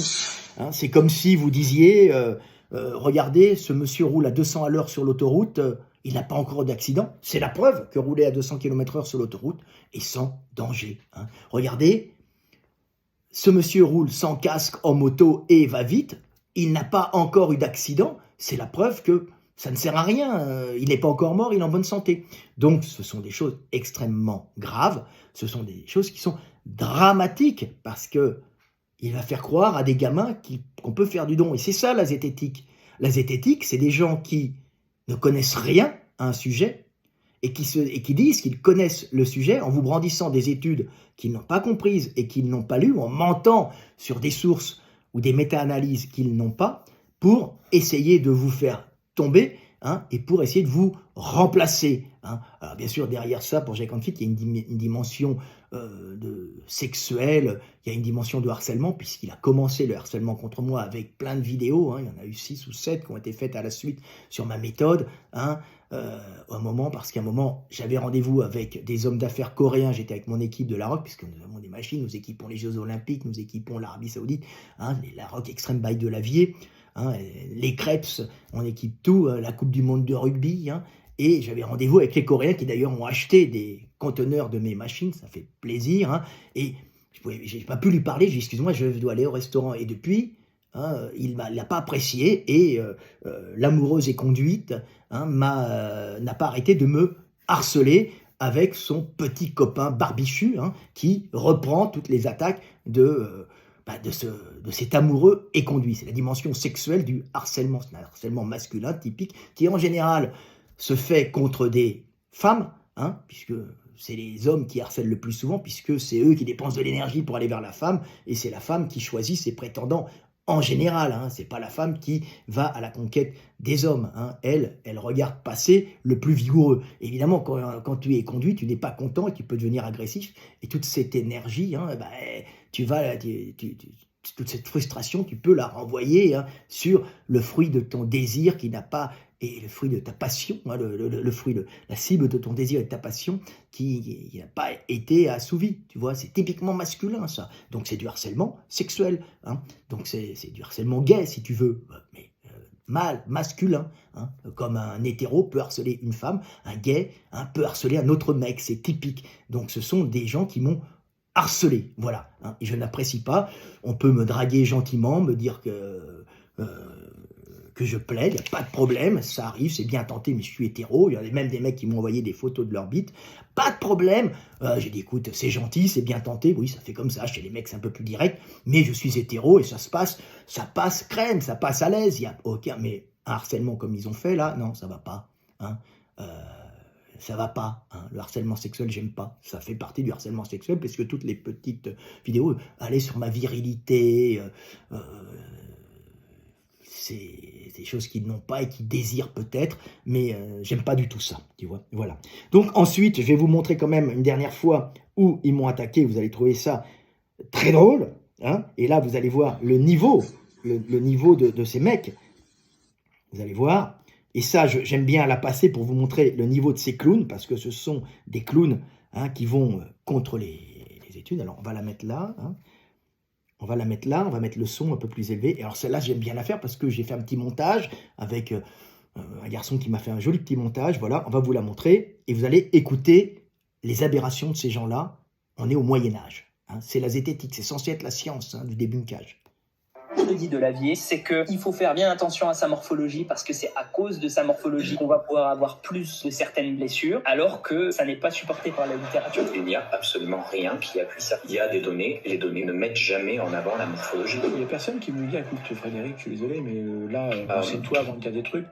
Hein, c'est comme si vous disiez, regardez, ce monsieur roule à 200 à l'heure sur l'autoroute, il n'a pas encore d'accident. C'est la preuve que rouler à 200 km/h sur l'autoroute est sans danger. Hein. Regardez, ce monsieur roule sans casque en moto et va vite, il n'a pas encore eu d'accident, c'est la preuve que ça ne sert à rien, il n'est pas encore mort, il est en bonne santé. Donc ce sont des choses extrêmement graves, ce sont des choses qui sont dramatiques, parce que il va faire croire à des gamins qu'on peut faire du don. Et c'est ça la zététique. La zététique, c'est des gens qui ne connaissent rien à un sujet et qui disent qu'ils connaissent le sujet en vous brandissant des études qu'ils n'ont pas comprises et qu'ils n'ont pas lues, ou en mentant sur des sources ou des méta-analyses qu'ils n'ont pas, pour essayer de vous faire tomber, hein, et pour essayer de vous remplacer. Hein. Alors bien sûr, derrière ça, pour Jacques Anfield, il y a une dimension sexuelle, il y a une dimension de harcèlement, puisqu'il a commencé le harcèlement contre moi avec plein de vidéos, hein, il y en a eu 6 ou 7 qui ont été faites à la suite sur ma méthode, hein, un moment, parce qu'à un moment, j'avais rendez-vous avec des hommes d'affaires coréens, j'étais avec mon équipe de la ROC, puisque nous avons des machines, nous équipons les Jeux Olympiques, nous équipons l'Arabie Saoudite, hein, la ROC Extreme by Delavier, hein, les Crêpes, on équipe tout, la Coupe du Monde de rugby, hein, et j'avais rendez-vous avec les Coréens qui d'ailleurs ont acheté des conteneurs de mes machines, ça fait plaisir, hein, et je n'ai pas pu lui parler, j'ai dit excuse-moi, je dois aller au restaurant, et depuis, hein, il n'a pas apprécié, et l'amoureuse et conduite, hein, n'a pas arrêté de me harceler avec son petit copain barbichu, hein, qui reprend toutes les attaques de cet amoureux éconduit. C'est la dimension sexuelle du harcèlement. C'est un harcèlement masculin typique qui, en général, se fait contre des femmes, hein, puisque c'est les hommes qui harcèlent le plus souvent, puisque c'est eux qui dépensent de l'énergie pour aller vers la femme, et c'est la femme qui choisit ses prétendants en général. Hein, c'est pas la femme qui va à la conquête des hommes. Hein, elle regarde passer le plus vigoureux. Évidemment, quand tu es conduit, tu n'es pas content et tu peux devenir agressif, et toute cette énergie, hein, toute cette frustration, tu peux la renvoyer, hein, sur le fruit de ton désir qui n'a pas, et le fruit de ta passion, hein, le fruit, la cible de ton désir et de ta passion qui n'a pas été assouvi. Tu vois, c'est typiquement masculin ça. Donc c'est du harcèlement sexuel. Hein. Donc c'est du harcèlement gay si tu veux, mais mâle, masculin. Hein. Comme un hétéro peut harceler une femme, un gay, hein, peut harceler un autre mec. C'est typique. Donc ce sont des gens qui m'ont harcelé, voilà, hein, et je n'apprécie pas. On peut me draguer gentiment, me dire que je plaide, il n'y a pas de problème, ça arrive, c'est bien tenté, mais je suis hétéro. Il y a même des mecs qui m'ont envoyé des photos de leur bite, pas de problème. J'ai dit, écoute, c'est gentil, c'est bien tenté, oui, ça fait comme ça, chez les mecs c'est un peu plus direct, mais je suis hétéro et ça passe crème, ça passe à l'aise, il y a aucun, mais un harcèlement comme ils ont fait là, non, ça va pas, hein. Ça va pas, hein. Le harcèlement sexuel, j'aime pas. Ça fait partie du harcèlement sexuel, parce que toutes les petites vidéos allaient sur ma virilité, c'est des choses qu'ils n'ont pas et qu'ils désirent peut-être, mais j'aime pas du tout ça, tu vois. Voilà. Donc ensuite, je vais vous montrer quand même une dernière fois où ils m'ont attaqué. Vous allez trouver ça très drôle, hein. Et là, vous allez voir le niveau, le niveau de ces mecs. Vous allez voir. Et ça, j'aime bien la passer pour vous montrer le niveau de ces clowns, parce que ce sont des clowns, hein, qui vont contre les études. Alors, on va la mettre là. Hein. On va la mettre là, on va mettre le son un peu plus élevé. Et alors, celle-là, j'aime bien la faire parce que j'ai fait un petit montage avec un garçon qui m'a fait un joli petit montage. Voilà, on va vous la montrer. Et vous allez écouter les aberrations de ces gens-là. On est au Moyen-Âge. Hein. C'est la zététique, c'est censé être la science, hein, du débunkage. Le dit de Lavier, c'est qu'il faut faire bien attention à sa morphologie parce que c'est à cause de sa morphologie qu'on va pouvoir avoir plus de certaines blessures, alors que ça n'est pas supporté par la littérature. Il n'y a absolument rien qui appuie ça. Il y a des données, les données ne mettent jamais en avant la morphologie. Il n'y a personne qui me dit, écoute Frédéric, je suis désolé, mais là, c'est toi avant qu'il y a des trucs.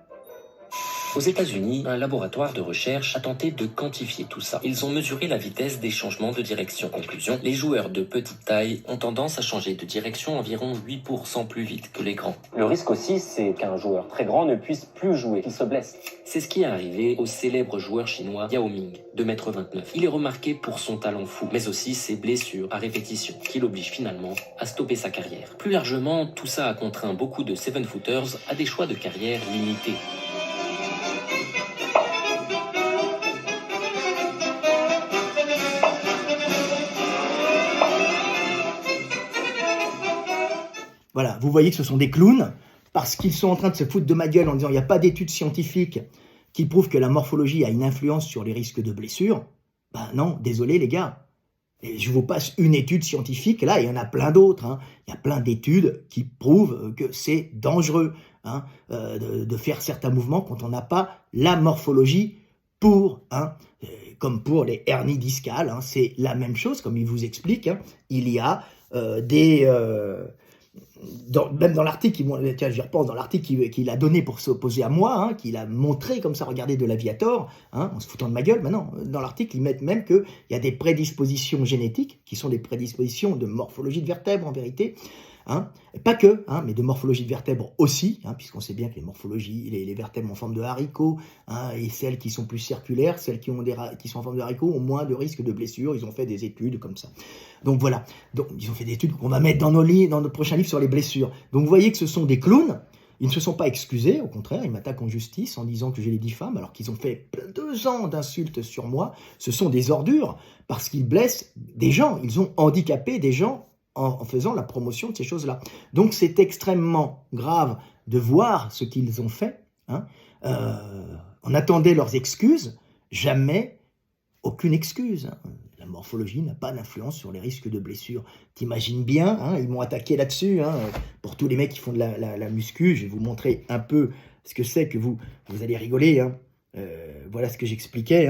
Aux États-Unis, un laboratoire de recherche a tenté de quantifier tout ça. Ils ont mesuré la vitesse des changements de direction. Conclusion, les joueurs de petite taille ont tendance à changer de direction environ 8% plus vite que les grands. Le risque aussi, c'est qu'un joueur très grand ne puisse plus jouer, qu'il se blesse. C'est ce qui est arrivé au célèbre joueur chinois Yao Ming, 2,29 m. Il est remarqué pour son talent fou, mais aussi ses blessures à répétition, qui l'obligent finalement à stopper sa carrière. Plus largement, tout ça a contraint beaucoup de seven-footers à des choix de carrière limités. Voilà, vous voyez que ce sont des clowns, parce qu'ils sont en train de se foutre de ma gueule en disant il n'y a pas d'études scientifiques qui prouvent que la morphologie a une influence sur les risques de blessures. Ben non, désolé les gars. Et je vous passe une étude scientifique, là il y en a plein d'autres. Hein. Il y a plein d'études qui prouvent que c'est dangereux de faire certains mouvements quand on n'a pas la morphologie pour, comme pour les hernies discales. C'est la même chose, comme il vous explique. Il y a même dans l'article, tiens, j'y repense, dans l'article qu'il a donné pour s'opposer à moi, qu'il a montré comme ça, regardez, de l'Aviator, en se foutant de ma gueule, maintenant, dans l'article, ils mettent même qu'il y a des prédispositions génétiques, qui sont des prédispositions de morphologie de vertèbres, en vérité, pas que, mais de morphologie de vertèbres aussi, puisqu'on sait bien que les vertèbres en forme de haricot, et celles qui sont plus circulaires, celles qui sont en forme de haricot, ont moins de risques de blessures. Ils ont fait des études comme ça. Donc voilà, ils ont fait des études qu'on va mettre dans notre prochain livre sur les blessures. Donc vous voyez que ce sont des clowns. Ils ne se sont pas excusés, au contraire, ils m'attaquent en justice en disant que je les diffame, alors qu'ils ont fait 2 ans d'insultes sur moi. Ce sont des ordures, parce qu'ils blessent des gens, ils ont handicapé des gens en faisant la promotion de ces choses-là. Donc c'est extrêmement grave de voir ce qu'ils ont fait. On attendait leurs excuses, jamais aucune excuse. La morphologie n'a pas d'influence sur les risques de blessures. T'imagines bien, ils m'ont attaqué là-dessus. Pour tous les mecs qui font de la muscu, je vais vous montrer un peu ce que c'est que vous allez rigoler. Voilà ce que j'expliquais.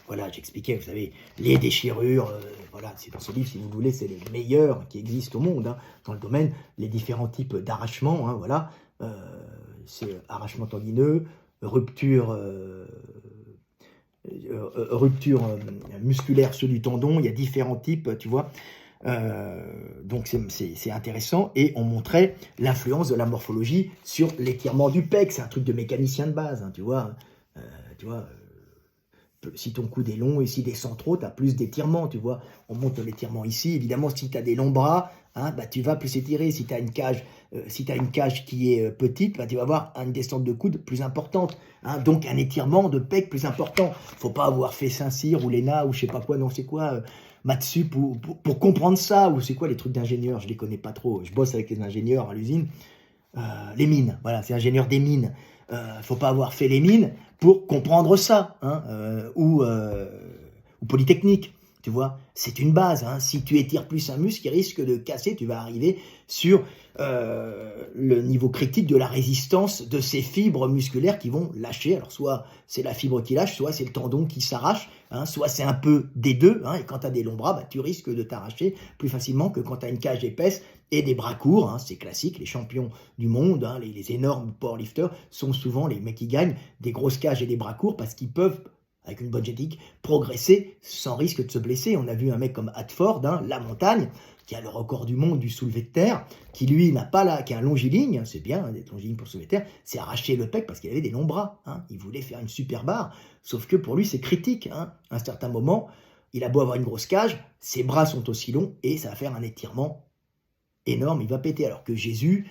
Voilà, j'expliquais, vous savez, les déchirures, voilà, c'est dans ce livre, si vous voulez, c'est les meilleurs qui existent au monde, dans le domaine, les différents types d'arrachements, voilà, c'est arrachement tendineux, rupture musculaire ceux du tendon, il y a différents types, tu vois, donc c'est intéressant, et on montrait l'influence de la morphologie sur l'étirement du pec, c'est un truc de mécanicien de base, tu vois, si ton coude est long et s'il descend trop, tu as plus d'étirement, tu vois. On monte l'étirement ici. Évidemment, si tu as des longs bras, tu vas plus étirer. Si tu as une cage qui est petite, tu vas avoir une descente de coude plus importante. Donc, un étirement de pec plus important. Faut pas avoir fait Saint-Cyr ou l'ENA ou je sais pas quoi, non, c'est quoi, Matsu pour comprendre ça. Ou c'est quoi les trucs d'ingénieurs, je les connais pas trop. Je bosse avec les ingénieurs à l'usine. Les mines, voilà, c'est ingénieur des mines. Faut pas avoir fait les mines pour comprendre ça, ou Polytechnique, tu vois, c'est une base. Si tu étires plus un muscle, il risque de casser, tu vas arriver sur le niveau critique de la résistance de ces fibres musculaires qui vont lâcher. Alors soit c'est la fibre qui lâche, soit c'est le tendon qui s'arrache, soit c'est un peu des deux, et quand tu as des longs bras, tu risques de t'arracher plus facilement que quand tu as une cage épaisse et des bras courts, c'est classique, les champions du monde, les énormes powerlifters sont souvent les mecs qui gagnent des grosses cages et des bras courts parce qu'ils peuvent, avec une bonne génétique, progresser sans risque de se blesser. On a vu un mec comme Hadford, la montagne, qui a le record du monde du soulevé de terre, qui lui n'a pas qui est un longiligne, c'est bien d'être longiligne pour soulever de terre, c'est arraché le pec parce qu'il avait des longs bras. Il voulait faire une super barre, sauf que pour lui c'est critique. À un certain moment, il a beau avoir une grosse cage, ses bras sont aussi longs et ça va faire un étirement énorme, il va péter. Alors que Jésus,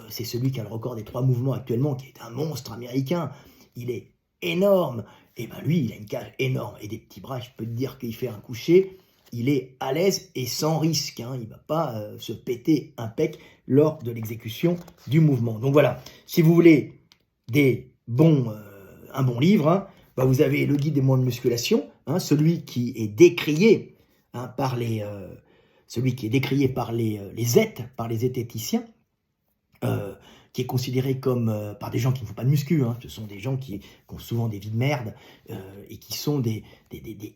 c'est celui qui a le record des 3 mouvements actuellement, qui est un monstre américain, il est énorme, et lui il a une cage énorme et des petits bras, je peux te dire qu'il fait un coucher, il est à l'aise et sans risque, il ne va pas se péter un pec lors de l'exécution du mouvement. Donc voilà, si vous voulez un bon livre, vous avez le guide des mouvements de musculation, celui qui est décrié par les zètes, par les zététiciens, qui est considéré comme par des gens qui ne font pas de muscu, hein. Ce sont des gens qui ont souvent des vies de merde et qui sont des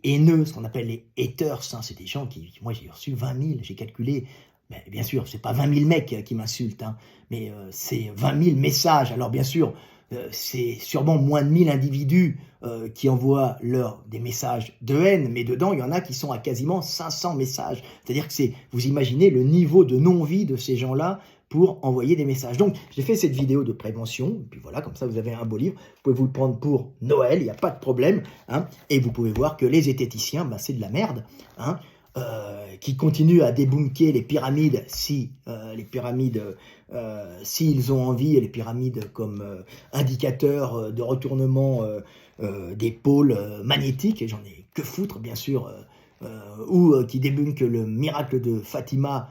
haineux, ce qu'on appelle les haters, hein. C'est des gens qui, moi j'ai reçu 20 000, j'ai calculé, mais bien sûr, c'est pas 20 000 mecs qui m'insultent, hein, mais c'est 20 000 messages. Alors bien sûr, c'est sûrement moins de 1000 individus qui envoient des messages de haine, mais dedans, il y en a qui sont à quasiment 500 messages. C'est-à-dire que vous imaginez le niveau de non-vie de ces gens-là pour envoyer des messages. Donc, j'ai fait cette vidéo de prévention, et puis voilà, comme ça, vous avez un beau livre. Vous pouvez vous le prendre pour Noël, il n'y a pas de problème, hein, et vous pouvez voir que les zététiciens, c'est de la merde, hein, qui continuent à débunker les pyramides, s'ils ont envie, les pyramides comme indicateur de retournement des pôles magnétiques, et j'en ai que foutre, bien sûr, ou qui débunkent le miracle de Fatima,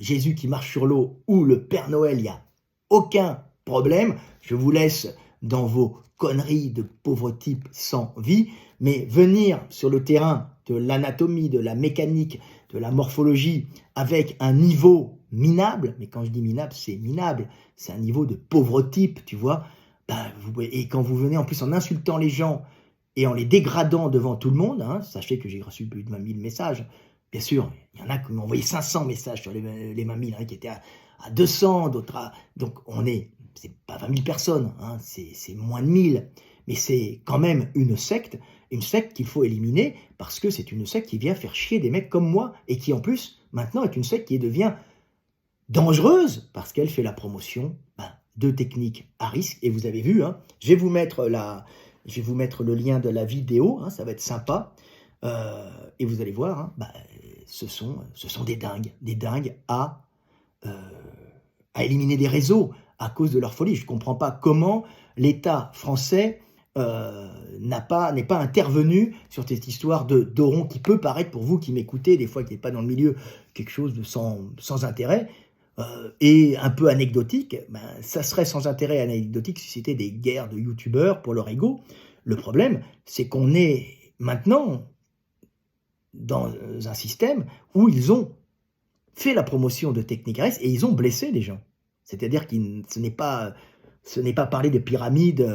Jésus qui marche sur l'eau, ou le Père Noël, il n'y a aucun problème. Je vous laisse dans vos conneries de pauvres types sans vie, mais venir sur le terrain de l'anatomie, de la mécanique, de la morphologie, avec un niveau minable, mais quand je dis minable, c'est un niveau de pauvre type, tu vois, et quand vous venez en plus en insultant les gens et en les dégradant devant tout le monde, hein, sachez que j'ai reçu plus de 20 000 messages, bien sûr, il y en a qui m'ont envoyé 500 messages sur les 20 000, hein, qui étaient à 200, d'autres à... Donc c'est pas 20 000 personnes, hein, c'est moins de 1000, mais c'est quand même une secte qu'il faut éliminer, parce que c'est une secte qui vient faire chier des mecs comme moi, et qui en plus, maintenant, est une secte qui devient dangereuse, parce qu'elle fait la promotion de techniques à risque, et vous avez vu, hein, je vais vous mettre le lien de la vidéo, hein, ça va être sympa, et vous allez voir, hein, ce sont des dingues à éliminer des réseaux à cause de leur folie. Je ne comprends pas comment l'État français n'est pas intervenu sur cette histoire de Doron, qui peut paraître pour vous qui m'écoutez, des fois qui n'est pas dans le milieu, quelque chose de sans intérêt, et un peu anecdotique. Ça serait sans intérêt et anecdotique si c'était des guerres de youtubeurs pour leur ego. Le problème, c'est qu'on est maintenant dans un système où ils ont fait la promotion de techniques RS et ils ont blessé les gens. C'est-à-dire que ce n'est pas parler de pyramides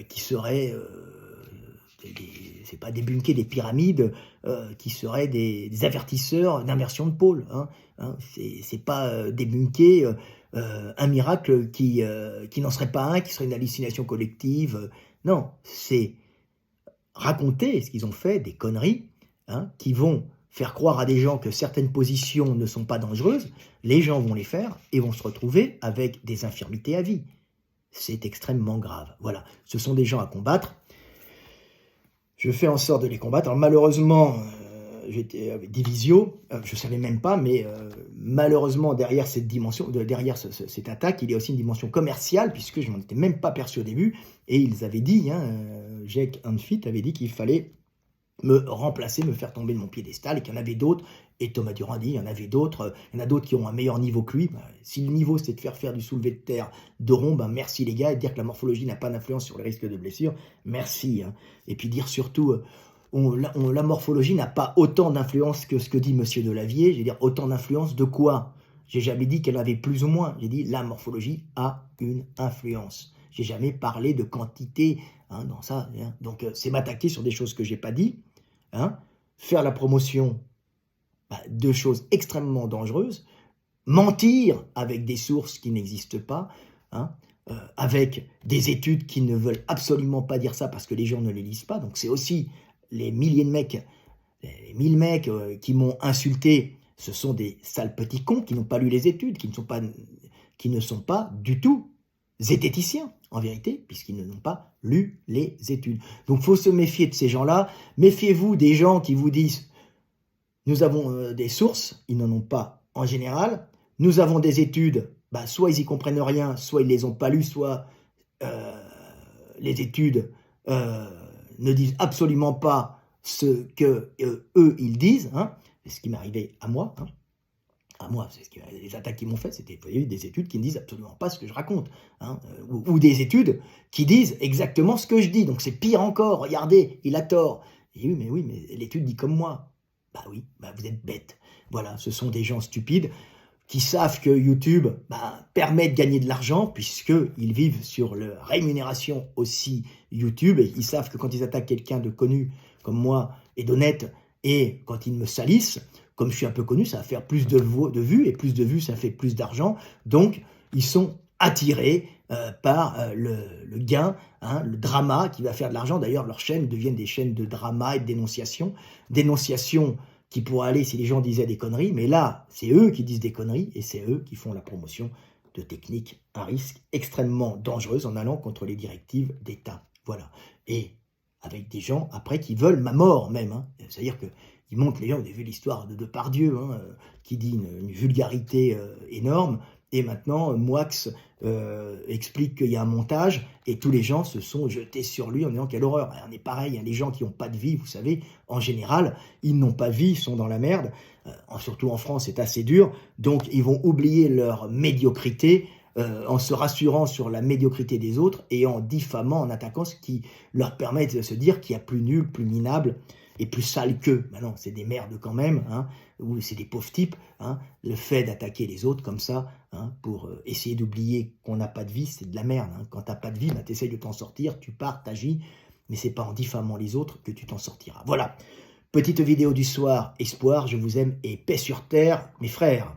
qui seraient... c'est pas débunker des pyramides qui seraient des avertisseurs d'inversion de pôle. C'est pas débunker un miracle qui n'en serait pas un, qui serait une hallucination collective. Non, c'est raconter ce qu'ils ont fait, des conneries, qui vont faire croire à des gens que certaines positions ne sont pas dangereuses. Les gens vont les faire et vont se retrouver avec des infirmités à vie. C'est extrêmement grave. Voilà, ce sont des gens à combattre. Je fais en sorte de les combattre. Alors malheureusement, j'étais avec Divisio, je ne savais même pas, mais malheureusement, derrière cette dimension, derrière cette attaque, il y a aussi une dimension commerciale, puisque je ne m'en étais même pas perçu au début, et ils avaient dit, Jake Hanfit avait dit qu'il fallait me remplacer, me faire tomber de mon piédestal, et qu'il y en avait d'autres, et Thomas Durand dit, il y en avait d'autres, il y en a d'autres qui ont un meilleur niveau que lui. Si le niveau c'est de faire du soulevé de terre de rond, merci les gars, et dire que la morphologie n'a pas d'influence sur les risques de blessure, merci. Et puis dire surtout, la morphologie n'a pas autant d'influence que ce que dit Monsieur Delavier. Je veux dire, autant d'influence de quoi? J'ai jamais dit qu'elle avait plus ou moins, j'ai dit la morphologie a une influence. J'ai jamais parlé de quantité dans ça. Donc c'est m'attaquer sur des choses que j'ai pas dit, faire la promotion de choses extrêmement dangereuses, mentir avec des sources qui n'existent pas, avec des études qui ne veulent absolument pas dire ça parce que les gens ne les lisent pas. Donc c'est aussi les milliers de mecs, les 1000 mecs qui m'ont insulté, ce sont des sales petits cons qui n'ont pas lu les études, qui ne sont pas du tout zététiciens, en vérité, puisqu'ils n'ont pas lu les études. Donc il faut se méfier de ces gens-là. Méfiez-vous des gens qui vous disent nous avons des sources, ils n'en ont pas en général. Nous avons des études, soit ils y comprennent rien, soit ils les ont pas lues, soit les études ne disent absolument pas ce que eux ils disent. C'est ce qui m'est arrivé à moi. À moi, c'est les attaques qu'ils m'ont fait, c'était des études qui ne disent absolument pas ce que je raconte, ou des études qui disent exactement ce que je dis. Donc c'est pire encore. Regardez, il a tort. Et oui, mais l'étude dit comme moi. Oui, vous êtes bête. Voilà, ce sont des gens stupides. qui savent que YouTube permet de gagner de l'argent, puisqu'ils vivent sur la rémunération aussi YouTube, et ils savent que quand ils attaquent quelqu'un de connu comme moi et d'honnête, et quand ils me salissent, comme je suis un peu connu, ça va faire plus de vues, et plus de vues, ça fait plus d'argent, donc ils sont attirés par le gain, hein, le drama qui va faire de l'argent. D'ailleurs, leurs chaînes deviennent des chaînes de drama et de dénonciation qui pourraient aller si les gens disaient des conneries, mais là, c'est eux qui disent des conneries, et c'est eux qui font la promotion de techniques à risque extrêmement dangereuses en allant contre les directives d'État. Voilà. Et avec des gens, après, qui veulent ma mort même. Hein. C'est-à-dire qu'ils montrent, les gens, vous avez vu l'histoire de Depardieu, hein, qui dit une vulgarité énorme, et maintenant, Moix explique qu'il y a un montage, et tous les gens se sont jetés sur lui en disant quelle horreur. On est pareil, hein, les gens qui n'ont pas de vie, vous savez, en général, ils n'ont pas de vie, ils sont dans la merde, surtout en France, c'est assez dur, donc ils vont oublier leur médiocrité, en se rassurant sur la médiocrité des autres, et en diffamant, en attaquant ce qui leur permet de se dire qu'il y a plus nul, plus minable, et plus sale qu'eux. Ben non, c'est des merdes quand même, hein, ou c'est des pauvres types. Hein. Le fait d'attaquer les autres comme ça, hein, pour essayer d'oublier qu'on n'a pas de vie, c'est de la merde. Hein. Quand tu n'as pas de vie, tu essaies de t'en sortir, tu pars, t'agis, mais c'est pas en diffamant les autres que tu t'en sortiras. Voilà, petite vidéo du soir, espoir, je vous aime, et paix sur terre, mes frères.